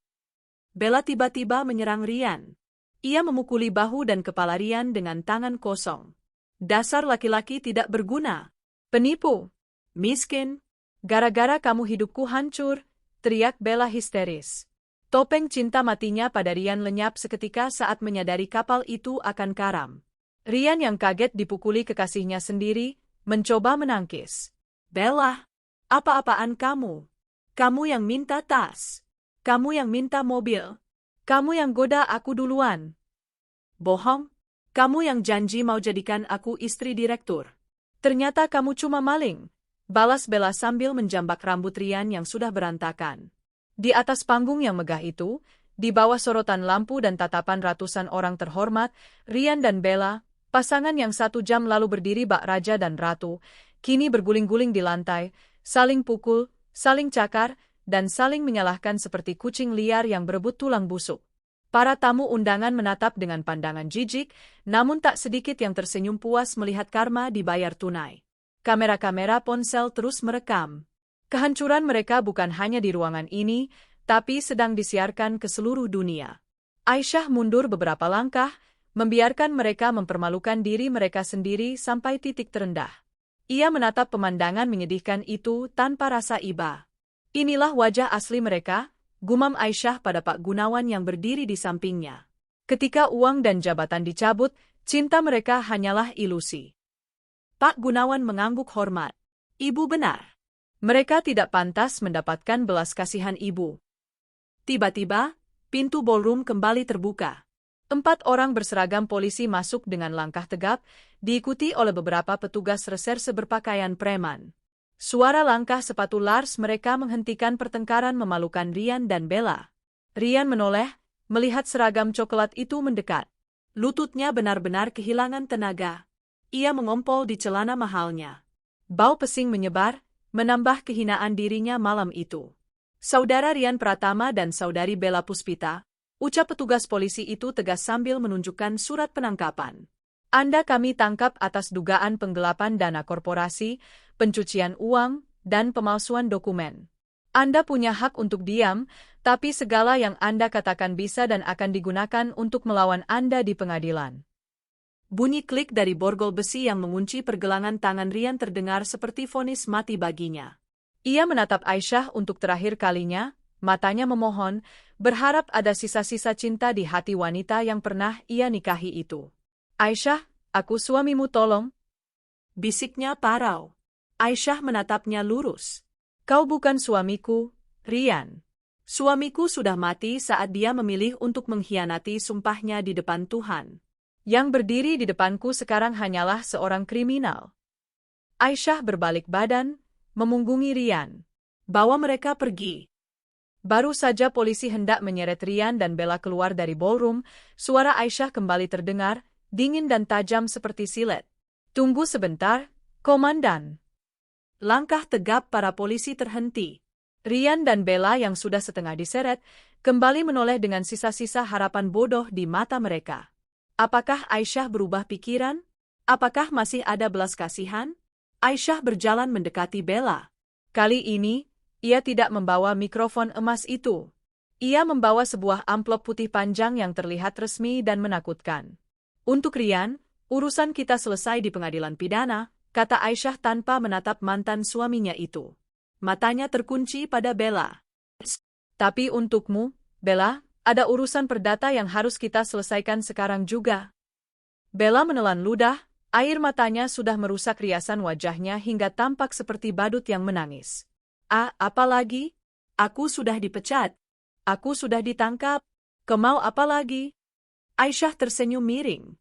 Bella tiba-tiba menyerang Rian. Ia memukuli bahu dan kepala Rian dengan tangan kosong. Dasar laki-laki tidak berguna. Penipu. Miskin. Gara-gara kamu hidupku hancur, teriak Bella histeris. Topeng cinta matinya pada Rian lenyap seketika saat menyadari kapal itu akan karam. Rian yang kaget dipukuli kekasihnya sendiri, mencoba menangkis. Bella, apa-apaan kamu? Kamu yang minta tas. Kamu yang minta mobil. Kamu yang goda aku duluan. Bohong. Kamu yang janji mau jadikan aku istri direktur. Ternyata kamu cuma maling. Balas Bella sambil menjambak rambut Rian yang sudah berantakan. Di atas panggung yang megah itu, di bawah sorotan lampu dan tatapan ratusan orang terhormat, Rian dan Bella, pasangan yang 1 jam lalu berdiri bak raja dan ratu, kini berguling-guling di lantai, saling pukul, saling cakar, dan saling menyalahkan seperti kucing liar yang berebut tulang busuk. Para tamu undangan menatap dengan pandangan jijik, namun tak sedikit yang tersenyum puas melihat Karma dibayar tunai. Kamera-kamera ponsel terus merekam. Kehancuran mereka bukan hanya di ruangan ini, tapi sedang disiarkan ke seluruh dunia. Aisyah mundur beberapa langkah, membiarkan mereka mempermalukan diri mereka sendiri sampai titik terendah. Ia menatap pemandangan menyedihkan itu tanpa rasa iba. Inilah wajah asli mereka, gumam Aisyah pada Pak Gunawan yang berdiri di sampingnya. Ketika uang dan jabatan dicabut, cinta mereka hanyalah ilusi. Pak Gunawan mengangguk hormat. Ibu benar. Mereka tidak pantas mendapatkan belas kasihan ibu. Tiba-tiba, pintu ballroom kembali terbuka. 4 orang berseragam polisi masuk dengan langkah tegap, diikuti oleh beberapa petugas reserse berpakaian preman. Suara langkah sepatu Lars mereka menghentikan pertengkaran memalukan Rian dan Bella. Rian menoleh, melihat seragam coklat itu mendekat. Lututnya benar-benar kehilangan tenaga. Ia mengompol di celana mahalnya. Bau pesing menyebar, menambah kehinaan dirinya malam itu. Saudara Rian Pratama dan saudari Bella Puspita, ucap petugas polisi itu tegas sambil menunjukkan surat penangkapan. Anda kami tangkap atas dugaan penggelapan dana korporasi, pencucian uang, dan pemalsuan dokumen. Anda punya hak untuk diam, tapi segala yang Anda katakan bisa dan akan digunakan untuk melawan Anda di pengadilan. Bunyi klik dari borgol besi yang mengunci pergelangan tangan Rian terdengar seperti vonis mati baginya. Ia menatap Aisyah untuk terakhir kalinya, matanya memohon, berharap ada sisa-sisa cinta di hati wanita yang pernah ia nikahi itu. Aisyah, aku suamimu tolong. Bisiknya parau. Aisyah menatapnya lurus. Kau bukan suamiku, Rian. Suamiku sudah mati saat dia memilih untuk mengkhianati sumpahnya di depan Tuhan. Yang berdiri di depanku sekarang hanyalah seorang kriminal. Aisyah berbalik badan, memunggungi Rian. Bawa mereka pergi. Baru saja polisi hendak menyeret Rian dan Bella keluar dari ballroom, suara Aisyah kembali terdengar, dingin dan tajam seperti silet. Tunggu sebentar, Komandan. Langkah tegap para polisi terhenti. Rian dan Bella yang sudah setengah diseret, kembali menoleh dengan sisa-sisa harapan bodoh di mata mereka. Apakah Aisyah berubah pikiran? Apakah masih ada belas kasihan? Aisyah berjalan mendekati Bella. Kali ini, ia tidak membawa mikrofon emas itu. Ia membawa sebuah amplop putih panjang yang terlihat resmi dan menakutkan. Untuk Rian, urusan kita selesai di pengadilan pidana, kata Aisyah tanpa menatap mantan suaminya itu. Matanya terkunci pada Bella. Tapi untukmu, Bella, ada urusan perdata yang harus kita selesaikan sekarang juga. Bella menelan ludah, air matanya sudah merusak riasan wajahnya hingga tampak seperti badut yang menangis. Apa lagi? Aku sudah dipecat. Aku sudah ditangkap. Kau mau apa lagi? Aisyah tersenyum miring.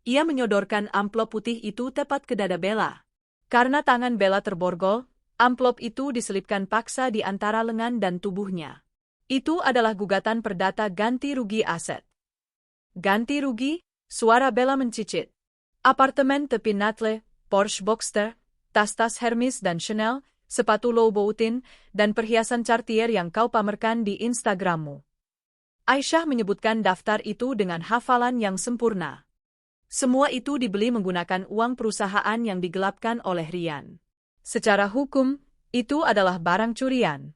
Ia menyodorkan amplop putih itu tepat ke dada Bella. Karena tangan Bella terborgol, amplop itu diselipkan paksa di antara lengan dan tubuhnya. Itu adalah gugatan perdata ganti rugi aset. Ganti rugi? Suara Bella mencicit. Apartemen tepi Natle, Porsche Boxster, tas-tas Hermes dan Chanel, sepatu Louboutin, dan perhiasan Cartier yang kau pamerkan di Instagrammu. Aisyah menyebutkan daftar itu dengan hafalan yang sempurna. Semua itu dibeli menggunakan uang perusahaan yang digelapkan oleh Rian. Secara hukum, itu adalah barang curian.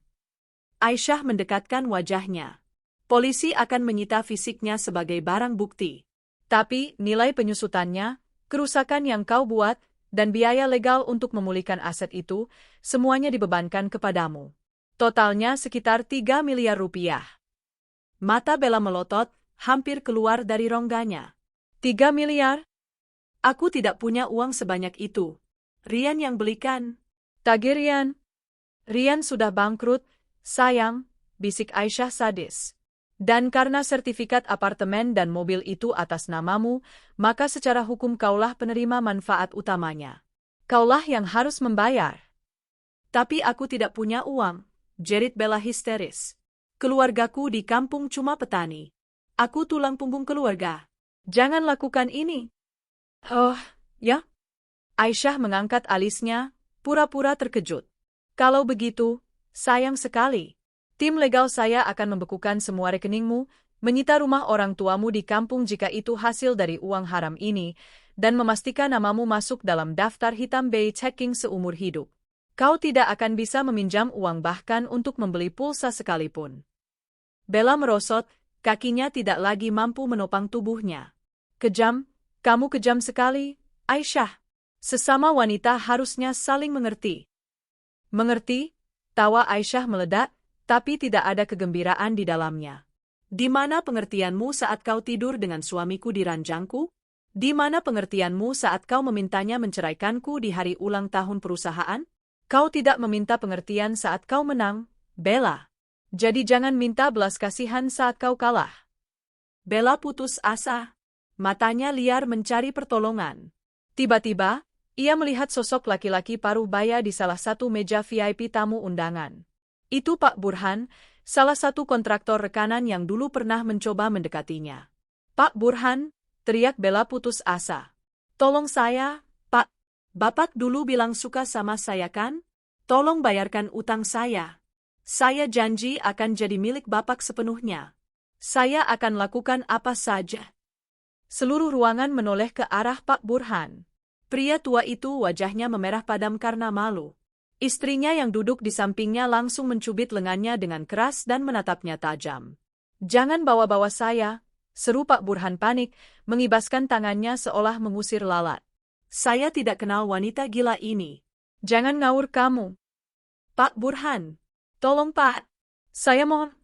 Aisyah mendekatkan wajahnya. Polisi akan menyita fisiknya sebagai barang bukti. Tapi nilai penyusutannya, kerusakan yang kau buat, dan biaya legal untuk memulihkan aset itu, semuanya dibebankan kepadamu. Totalnya sekitar 3 miliar rupiah. Mata Bella melotot, hampir keluar dari rongganya. 3 miliar? Aku tidak punya uang sebanyak itu. Rian yang belikan. Tagih Rian. Rian sudah bangkrut, sayang, bisik Aisyah sadis. Dan karena sertifikat apartemen dan mobil itu atas namamu, maka secara hukum kaulah penerima manfaat utamanya. Kaulah yang harus membayar. Tapi aku tidak punya uang, jerit Bella histeris. Keluargaku di kampung cuma petani. Aku tulang punggung keluarga. Jangan lakukan ini. Oh, ya? Aisyah mengangkat alisnya, pura-pura terkejut. Kalau begitu, sayang sekali. Tim legal saya akan membekukan semua rekeningmu, menyita rumah orang tuamu di kampung jika itu hasil dari uang haram ini, dan memastikan namamu masuk dalam daftar hitam bei checking seumur hidup. Kau tidak akan bisa meminjam uang bahkan untuk membeli pulsa sekalipun. Bella merosot, kakinya tidak lagi mampu menopang tubuhnya. Kejam, kamu kejam sekali, Aisyah. Sesama wanita harusnya saling mengerti. Mengerti? Tawa Aisyah meledak, tapi tidak ada kegembiraan di dalamnya. Di mana pengertianmu saat kau tidur dengan suamiku di ranjangku? Di mana pengertianmu saat kau memintanya menceraikanku di hari ulang tahun perusahaan? Kau tidak meminta pengertian saat kau menang, Bella. Jadi jangan minta belas kasihan saat kau kalah. Bella putus asa. Matanya liar mencari pertolongan. Tiba-tiba, ia melihat sosok laki-laki paruh baya di salah satu meja VIP tamu undangan. Itu Pak Burhan, salah satu kontraktor rekanan yang dulu pernah mencoba mendekatinya. Pak Burhan, teriak Bella putus asa. Tolong saya, Pak. Bapak dulu bilang suka sama saya kan? Tolong bayarkan utang saya. Saya janji akan jadi milik Bapak sepenuhnya. Saya akan lakukan apa saja. Seluruh ruangan menoleh ke arah Pak Burhan. Pria tua itu wajahnya memerah padam karena malu. Istrinya yang duduk di sampingnya langsung mencubit lengannya dengan keras dan menatapnya tajam. Jangan bawa-bawa saya, seru Pak Burhan panik, mengibaskan tangannya seolah mengusir lalat. Saya tidak kenal wanita gila ini. Jangan ngawur kamu. Pak Burhan. Tolong Pak. Saya mohon.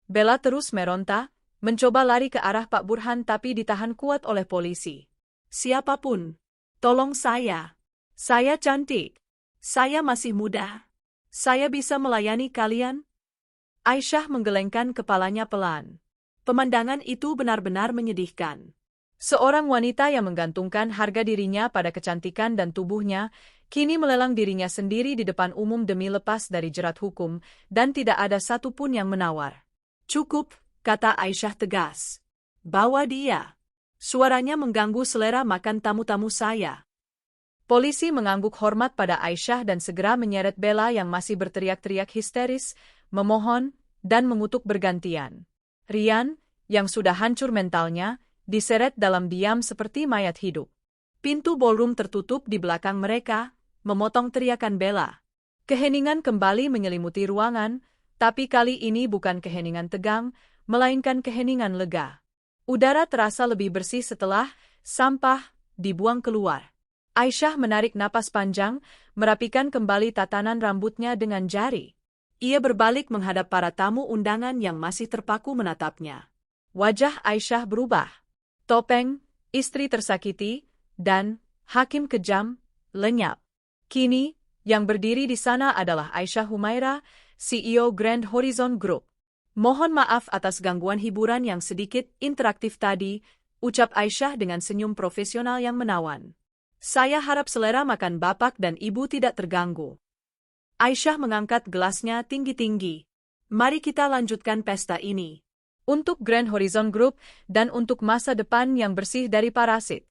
Bella terus meronta, mencoba lari ke arah Pak Burhan tapi ditahan kuat oleh polisi. Siapapun. Tolong saya. Saya cantik. Saya masih muda. Saya bisa melayani kalian. Aisyah menggelengkan kepalanya pelan. Pemandangan itu benar-benar menyedihkan. Seorang wanita yang menggantungkan harga dirinya pada kecantikan dan tubuhnya, kini melelang dirinya sendiri di depan umum demi lepas dari jerat hukum, dan tidak ada satupun yang menawar. Cukup, kata Aisyah tegas. Bawa dia. Suaranya mengganggu selera makan tamu-tamu saya. Polisi mengangguk hormat pada Aisyah dan segera menyeret Bella yang masih berteriak-teriak histeris, memohon, dan mengutuk bergantian. Rian, yang sudah hancur mentalnya, diseret dalam diam seperti mayat hidup. Pintu ballroom tertutup di belakang mereka, memotong teriakan Bella. Keheningan kembali menyelimuti ruangan, tapi kali ini bukan keheningan tegang, melainkan keheningan lega. Udara terasa lebih bersih setelah sampah dibuang keluar. Aisyah menarik napas panjang, merapikan kembali tatanan rambutnya dengan jari. Ia berbalik menghadap para tamu undangan yang masih terpaku menatapnya. Wajah Aisyah berubah. Topeng, istri tersakiti, dan hakim kejam, lenyap. Kini, yang berdiri di sana adalah Aisyah Humaira, CEO Grand Horizon Group. Mohon maaf atas gangguan hiburan yang sedikit interaktif tadi, ucap Aisyah dengan senyum profesional yang menawan. Saya harap selera makan Bapak dan Ibu tidak terganggu. Aisyah mengangkat gelasnya tinggi-tinggi. Mari kita lanjutkan pesta ini. Untuk Grand Horizon Group dan untuk masa depan yang bersih dari parasit.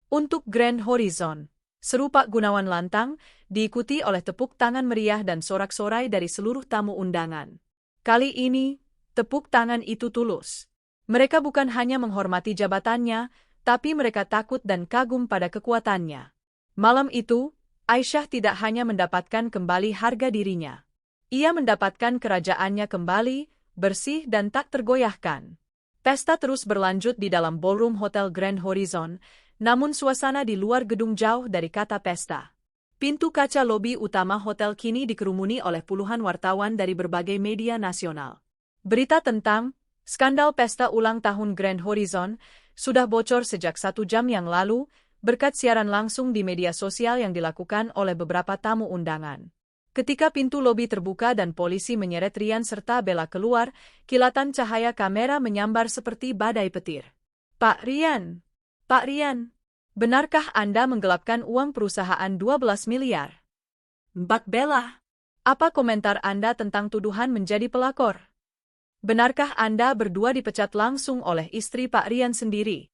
Untuk Grand Horizon, seru Pak Gunawan lantang, diikuti oleh tepuk tangan meriah dan sorak-sorai dari seluruh tamu undangan. Kali ini, tepuk tangan itu tulus. Mereka bukan hanya menghormati jabatannya, tapi mereka takut dan kagum pada kekuatannya. Malam itu, Aisyah tidak hanya mendapatkan kembali harga dirinya. Ia mendapatkan kerajaannya kembali, bersih dan tak tergoyahkan. Pesta terus berlanjut di dalam ballroom Hotel Grand Horizon, namun suasana di luar gedung jauh dari kata pesta. Pintu kaca lobi utama hotel kini dikerumuni oleh puluhan wartawan dari berbagai media nasional. Berita tentang skandal pesta ulang tahun Grand Horizon sudah bocor sejak 1 jam yang lalu, berkat siaran langsung di media sosial yang dilakukan oleh beberapa tamu undangan. Ketika pintu lobi terbuka dan polisi menyeret Rian serta Bella keluar, kilatan cahaya kamera menyambar seperti badai petir. Pak Rian, benarkah Anda menggelapkan uang perusahaan 12 miliar? Mbak Bella, apa komentar Anda tentang tuduhan menjadi pelakor? Benarkah Anda berdua dipecat langsung oleh istri Pak Rian sendiri?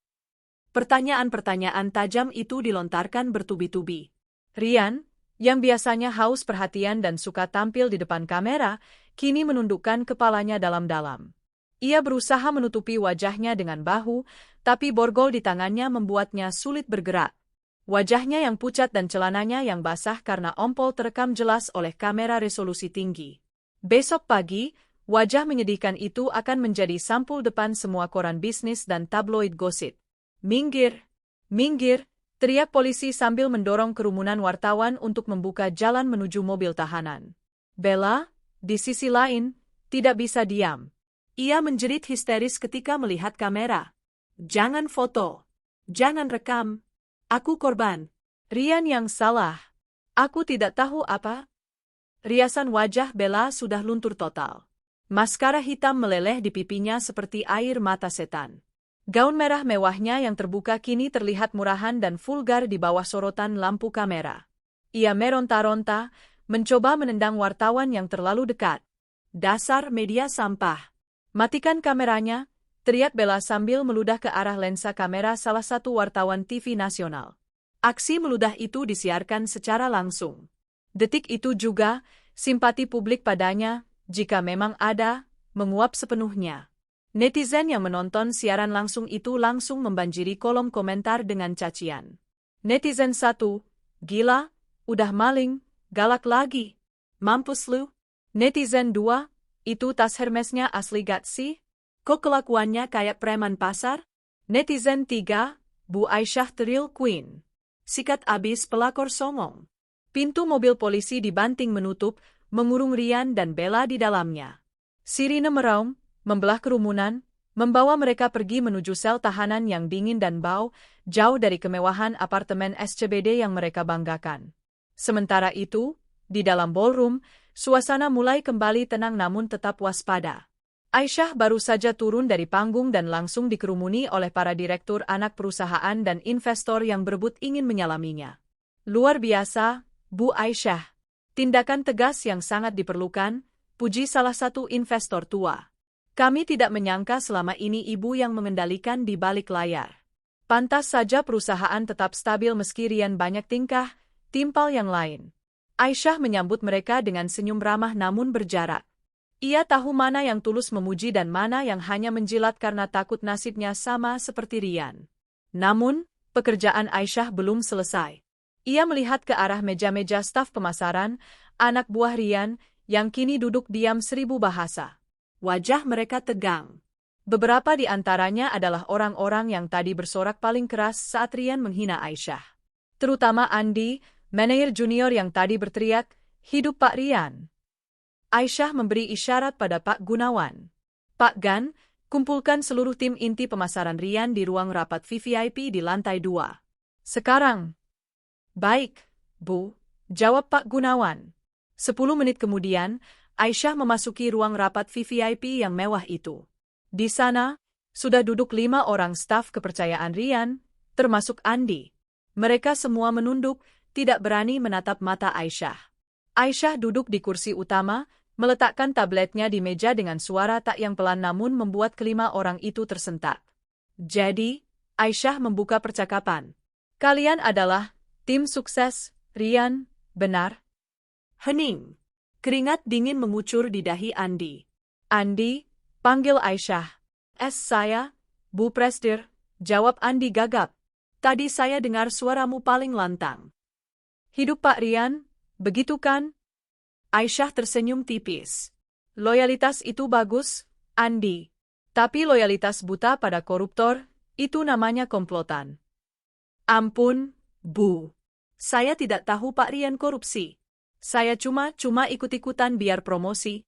Pertanyaan-pertanyaan tajam itu dilontarkan bertubi-tubi. Rian, yang biasanya haus perhatian dan suka tampil di depan kamera, kini menundukkan kepalanya dalam-dalam. Ia berusaha menutupi wajahnya dengan bahu, tapi borgol di tangannya membuatnya sulit bergerak. Wajahnya yang pucat dan celananya yang basah karena ompol terekam jelas oleh kamera resolusi tinggi. Besok pagi, wajah menyedihkan itu akan menjadi sampul depan semua koran bisnis dan tabloid gosip. Minggir! Minggir! Teriak polisi sambil mendorong kerumunan wartawan untuk membuka jalan menuju mobil tahanan. Bella, di sisi lain, tidak bisa diam. Ia menjerit histeris ketika melihat kamera. Jangan foto! Jangan rekam! Aku korban. Rian yang salah. Aku tidak tahu apa. Riasan wajah Bella sudah luntur total. Maskara hitam meleleh di pipinya seperti air mata setan. Gaun merah mewahnya yang terbuka kini terlihat murahan dan vulgar di bawah sorotan lampu kamera. Ia meronta-ronta, mencoba menendang wartawan yang terlalu dekat. Dasar media sampah. Matikan kameranya, teriak Bella sambil meludah ke arah lensa kamera salah satu wartawan TV nasional. Aksi meludah itu disiarkan secara langsung. Detik itu juga, simpati publik padanya, jika memang ada, menguap sepenuhnya. Netizen yang menonton siaran langsung itu langsung membanjiri kolom komentar dengan cacian. Netizen 1, gila, udah maling, galak lagi. Mampus lu. Netizen 2, itu tas Hermesnya asli gak sih? Kok kelakuannya kayak preman pasar? Netizen 3, Bu Aisyah the real queen. Sikat abis pelakor songong. Pintu mobil polisi dibanting menutup, mengurung Rian dan Bella di dalamnya. Sirine meraung, membelah kerumunan, membawa mereka pergi menuju sel tahanan yang dingin dan bau, jauh dari kemewahan apartemen SCBD yang mereka banggakan. Sementara itu, di dalam ballroom, suasana mulai kembali tenang namun tetap waspada. Aisyah baru saja turun dari panggung dan langsung dikerumuni oleh para direktur anak perusahaan dan investor yang berebut ingin menyalaminya. Luar biasa, Bu Aisyah. Tindakan tegas yang sangat diperlukan, puji salah satu investor tua. Kami tidak menyangka selama ini ibu yang mengendalikan di balik layar. Pantas saja perusahaan tetap stabil meski Rian banyak tingkah, timpal yang lain. Aisyah menyambut mereka dengan senyum ramah namun berjarak. Ia tahu mana yang tulus memuji dan mana yang hanya menjilat karena takut nasibnya sama seperti Rian. Namun, pekerjaan Aisyah belum selesai. Ia melihat ke arah meja-meja staf pemasaran, anak buah Rian, yang kini duduk diam 1000 bahasa. Wajah mereka tegang. Beberapa di antaranya adalah orang-orang yang tadi bersorak paling keras saat Rian menghina Aisyah. Terutama Andi, manajer junior yang tadi berteriak, "Hidup Pak Rian!" Aisyah memberi isyarat pada Pak Gunawan. "Pak Gan, kumpulkan seluruh tim inti pemasaran Rian di ruang rapat VVIP di lantai 2. Sekarang." "Baik, Bu," jawab Pak Gunawan. 10 menit kemudian, Aisyah memasuki ruang rapat VVIP yang mewah itu. Di sana, sudah duduk 5 orang staf kepercayaan Rian, termasuk Andi. Mereka semua menunduk, tidak berani menatap mata Aisyah. Aisyah duduk di kursi utama, meletakkan tabletnya di meja dengan suara tak yang pelan namun membuat kelima orang itu tersentak. Jadi, Aisyah membuka percakapan. "Kalian adalah tim sukses, Rian, benar?" Hening. Keringat dingin mengucur di dahi Andi. "Andi," panggil Aisyah. Saya, Bu Presdir," jawab Andi gagap. "Tadi saya dengar suaramu paling lantang." "Hidup Pak Rian, begitu kan?" Aisyah tersenyum tipis. "Loyalitas itu bagus, Andi. Tapi loyalitas buta pada koruptor, itu namanya komplotan." "Ampun, Bu. Saya tidak tahu Pak Rian korupsi. Saya cuma ikut-ikutan biar promosi."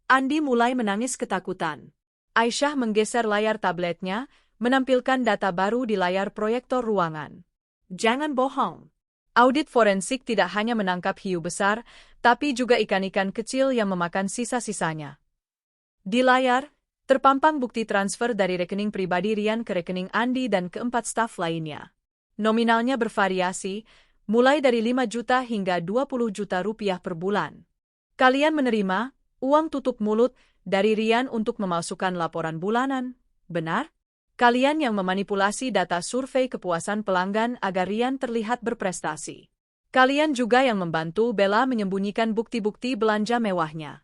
Andi mulai menangis ketakutan. Aisyah menggeser layar tabletnya, menampilkan data baru di layar proyektor ruangan. "Jangan bohong. Audit forensik tidak hanya menangkap hiu besar, tapi juga ikan-ikan kecil yang memakan sisa-sisanya." Di layar, terpampang bukti transfer dari rekening pribadi Rian ke rekening Andi dan keempat staf lainnya. Nominalnya bervariasi, mulai dari 5 juta hingga 20 juta rupiah per bulan. "Kalian menerima uang tutup mulut dari Rian untuk memalsukan laporan bulanan, benar? Kalian yang memanipulasi data survei kepuasan pelanggan agar Rian terlihat berprestasi. Kalian juga yang membantu Bella menyembunyikan bukti-bukti belanja mewahnya.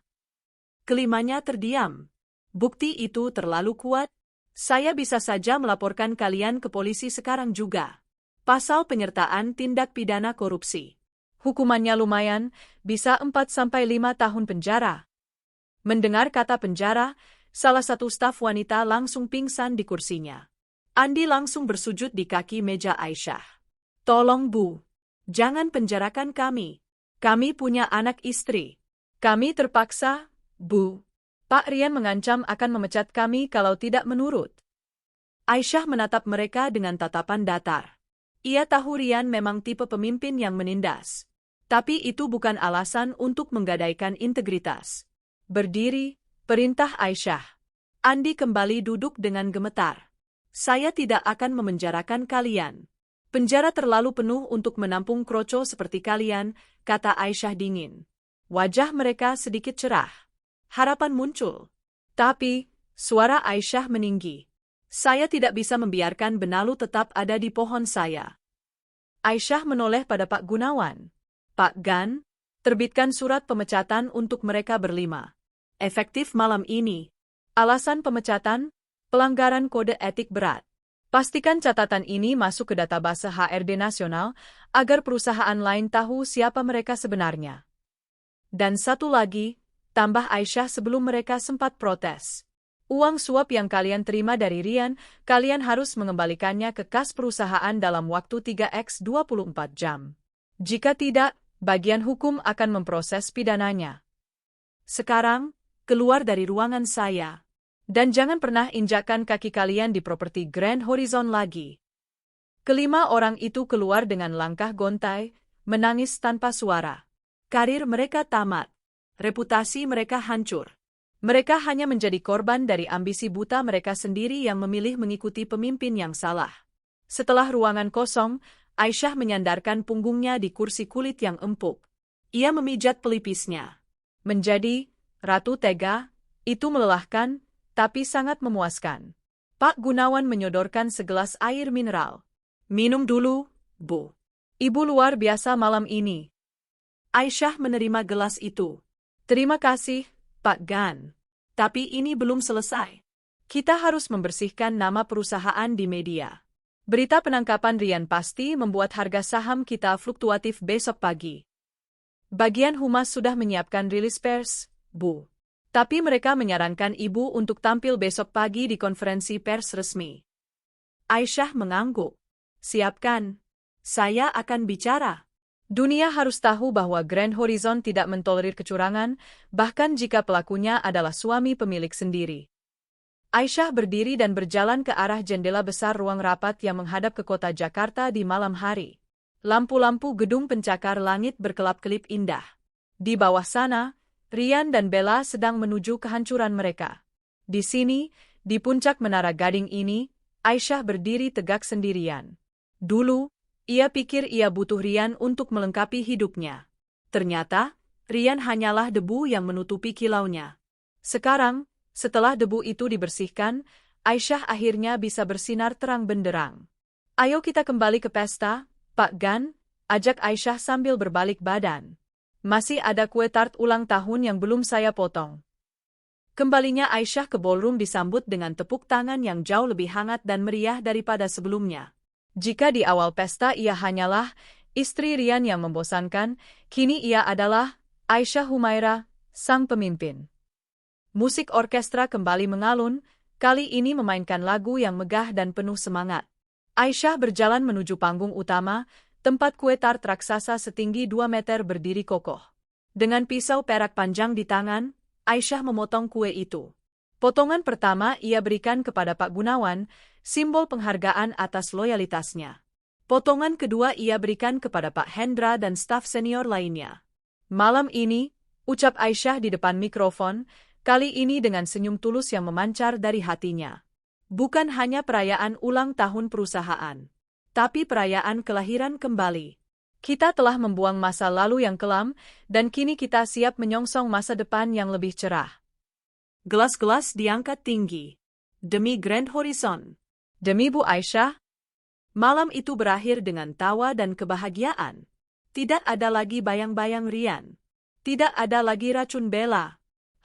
Kelimanya terdiam. Bukti itu terlalu kuat. Saya bisa saja melaporkan kalian ke polisi sekarang juga. Pasal penyertaan tindak pidana korupsi. Hukumannya lumayan, bisa 4-5 tahun penjara. Mendengar kata penjara, salah satu staf wanita langsung pingsan di kursinya. Andi langsung bersujud di kaki meja Aisyah. Tolong Bu, jangan penjarakan kami. Kami punya anak istri. Kami terpaksa, Bu. Pak Rian mengancam akan memecat kami kalau tidak menurut. Aisyah menatap mereka dengan tatapan datar. Ia tahu Rian memang tipe pemimpin yang menindas. Tapi itu bukan alasan untuk menggadaikan integritas. Berdiri, perintah Aisyah. Andi kembali duduk dengan gemetar. Saya tidak akan memenjarakan kalian. Penjara terlalu penuh untuk menampung kroco seperti kalian, kata Aisyah dingin. Wajah mereka sedikit cerah. Harapan muncul. Tapi, suara Aisyah meninggi. Saya tidak bisa membiarkan benalu tetap ada di pohon saya. Aisyah menoleh pada Pak Gunawan. Pak Gan, terbitkan surat pemecatan untuk mereka berlima. Efektif malam ini. Alasan pemecatan, pelanggaran kode etik berat. Pastikan catatan ini masuk ke database HRD nasional agar perusahaan lain tahu siapa mereka sebenarnya. Dan satu lagi, tambah Aisyah sebelum mereka sempat protes. Uang suap yang kalian terima dari Rian, kalian harus mengembalikannya ke kas perusahaan dalam waktu 3x 24 jam. Jika tidak, bagian hukum akan memproses pidananya. Sekarang, keluar dari ruangan saya. Dan jangan pernah injakkan kaki kalian di properti Grand Horizon lagi. Kelima orang itu keluar dengan langkah gontai, menangis tanpa suara. Karir mereka tamat. Reputasi mereka hancur. Mereka hanya menjadi korban dari ambisi buta mereka sendiri yang memilih mengikuti pemimpin yang salah. Setelah ruangan kosong, Aisyah menyandarkan punggungnya di kursi kulit yang empuk. Ia memijat pelipisnya. Menjadi ratu tega, itu melelahkan, tapi sangat memuaskan. Pak Gunawan menyodorkan segelas air mineral. Minum dulu, Bu. Ibu luar biasa malam ini. Aisyah menerima gelas itu. Terima kasih, Pak Gan. Tapi ini belum selesai. Kita harus membersihkan nama perusahaan di media. Berita penangkapan Rian pasti membuat harga saham kita fluktuatif besok pagi. Bagian humas sudah menyiapkan rilis pers, Bu. Tapi mereka menyarankan Ibu untuk tampil besok pagi di konferensi pers resmi. Aisyah mengangguk. Siapkan. Saya akan bicara. Dunia harus tahu bahwa Grand Horizon tidak mentolerir kecurangan, bahkan jika pelakunya adalah suami pemilik sendiri. Aisyah berdiri dan berjalan ke arah jendela besar ruang rapat yang menghadap ke kota Jakarta di malam hari. Lampu-lampu gedung pencakar langit berkelap-kelip indah. Di bawah sana, Rian dan Bella sedang menuju kehancuran mereka. Di sini, di puncak menara gading ini, Aisyah berdiri tegak sendirian. Dulu, ia pikir ia butuh Rian untuk melengkapi hidupnya. Ternyata, Rian hanyalah debu yang menutupi kilaunya. Sekarang, setelah debu itu dibersihkan, Aisyah akhirnya bisa bersinar terang benderang. Ayo kita kembali ke pesta, Pak Gan, ajak Aisyah sambil berbalik badan. Masih ada kue tart ulang tahun yang belum saya potong. Kembalinya Aisyah ke ballroom disambut dengan tepuk tangan yang jauh lebih hangat dan meriah daripada sebelumnya. Jika di awal pesta ia hanyalah istri Rian yang membosankan, kini ia adalah Aisyah Humaira, sang pemimpin. Musik orkestra kembali mengalun, kali ini memainkan lagu yang megah dan penuh semangat. Aisyah berjalan menuju panggung utama, tempat kue tart raksasa setinggi 2 meter berdiri kokoh. Dengan pisau perak panjang di tangan, Aisyah memotong kue itu. Potongan pertama ia berikan kepada Pak Gunawan, simbol penghargaan atas loyalitasnya. Potongan kedua ia berikan kepada Pak Hendra dan staf senior lainnya. Malam ini, ucap Aisyah di depan mikrofon, kali ini dengan senyum tulus yang memancar dari hatinya. Bukan hanya perayaan ulang tahun perusahaan, tapi perayaan kelahiran kembali. Kita telah membuang masa lalu yang kelam, dan kini kita siap menyongsong masa depan yang lebih cerah. Gelas-gelas diangkat tinggi. Demi Grand Horizon. Demi Bu Aisyah. Malam itu berakhir dengan tawa dan kebahagiaan. Tidak ada lagi bayang-bayang Rian. Tidak ada lagi racun Bella.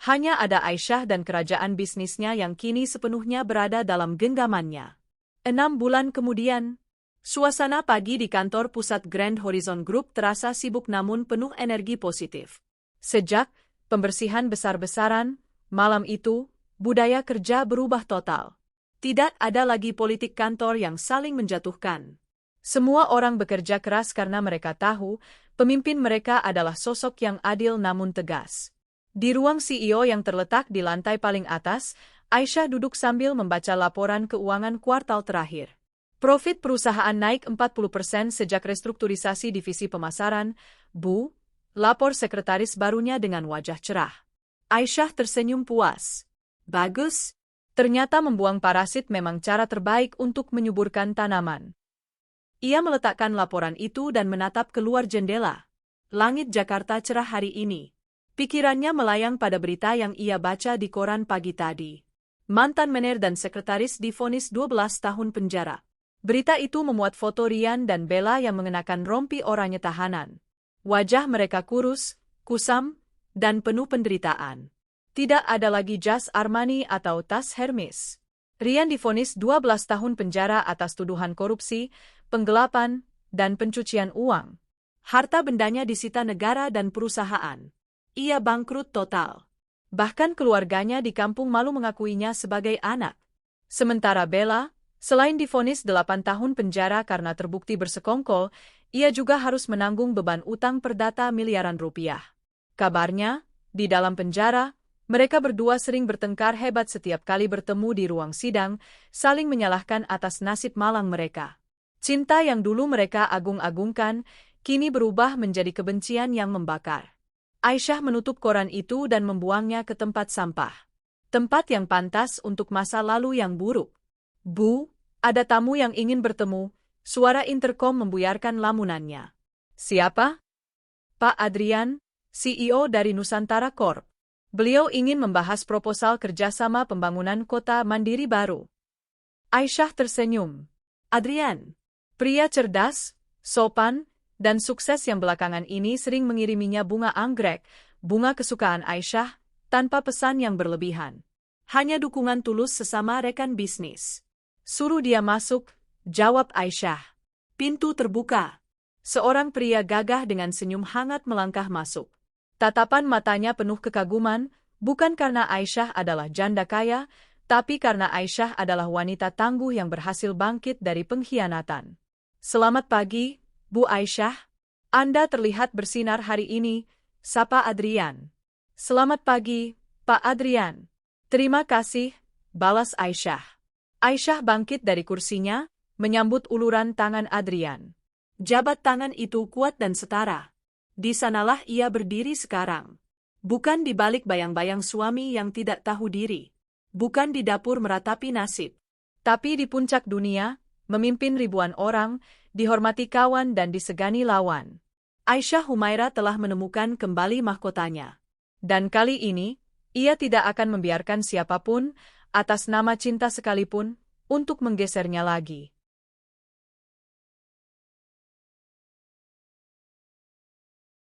Hanya ada Aisyah dan kerajaan bisnisnya yang kini sepenuhnya berada dalam genggamannya. 6 bulan kemudian, suasana pagi di kantor pusat Grand Horizon Group terasa sibuk namun penuh energi positif. Sejak pembersihan besar-besaran, malam itu, budaya kerja berubah total. Tidak ada lagi politik kantor yang saling menjatuhkan. Semua orang bekerja keras karena mereka tahu pemimpin mereka adalah sosok yang adil namun tegas. Di ruang CEO yang terletak di lantai paling atas, Aisyah duduk sambil membaca laporan keuangan kuartal terakhir. Profit perusahaan naik 40% sejak restrukturisasi divisi pemasaran. Bu, lapor sekretaris barunya dengan wajah cerah. Aisyah tersenyum puas. Bagus. Ternyata membuang parasit memang cara terbaik untuk menyuburkan tanaman. Ia meletakkan laporan itu dan menatap keluar jendela. Langit Jakarta cerah hari ini. Pikirannya melayang pada berita yang ia baca di koran pagi tadi. Mantan manajer dan sekretaris divonis 12 tahun penjara. Berita itu memuat foto Rian dan Bella yang mengenakan rompi oranye tahanan. Wajah mereka kurus, kusam, dan penuh penderitaan. Tidak ada lagi jas Armani atau tas Hermes. Rian divonis 12 tahun penjara atas tuduhan korupsi, penggelapan, dan pencucian uang. Harta bendanya disita negara dan perusahaan. Ia bangkrut total. Bahkan keluarganya di kampung malu mengakuinya sebagai anak. Sementara Bella, selain divonis 8 tahun penjara karena terbukti bersekongkol, ia juga harus menanggung beban utang perdata miliaran rupiah. Kabarnya, di dalam penjara, mereka berdua sering bertengkar hebat setiap kali bertemu di ruang sidang, saling menyalahkan atas nasib malang mereka. Cinta yang dulu mereka agung-agungkan, kini berubah menjadi kebencian yang membakar. Aisyah menutup koran itu dan membuangnya ke tempat sampah. Tempat yang pantas untuk masa lalu yang buruk. Bu, ada tamu yang ingin bertemu, suara interkom membuyarkan lamunannya. Siapa? Pak Adrian, CEO dari Nusantara Corp. Beliau ingin membahas proposal kerjasama pembangunan kota mandiri baru. Aisyah tersenyum. Adrian, pria cerdas, sopan, dan sukses yang belakangan ini sering mengiriminya bunga anggrek, bunga kesukaan Aisyah, tanpa pesan yang berlebihan. Hanya dukungan tulus sesama rekan bisnis. Suruh dia masuk, jawab Aisyah. Pintu terbuka. Seorang pria gagah dengan senyum hangat melangkah masuk. Tatapan matanya penuh kekaguman, bukan karena Aisyah adalah janda kaya, tapi karena Aisyah adalah wanita tangguh yang berhasil bangkit dari pengkhianatan. Selamat pagi, Bu Aisyah. Anda terlihat bersinar hari ini, sapa Adrian. Selamat pagi, Pak Adrian. Terima kasih, balas Aisyah. Aisyah bangkit dari kursinya, menyambut uluran tangan Adrian. Jabat tangan itu kuat dan setara. Di sanalah ia berdiri sekarang. Bukan di balik bayang-bayang suami yang tidak tahu diri. Bukan di dapur meratapi nasib. Tapi di puncak dunia, memimpin ribuan orang, dihormati kawan dan disegani lawan. Aisyah Humaira telah menemukan kembali mahkotanya. Dan kali ini, ia tidak akan membiarkan siapapun, atas nama cinta sekalipun, untuk menggesernya lagi.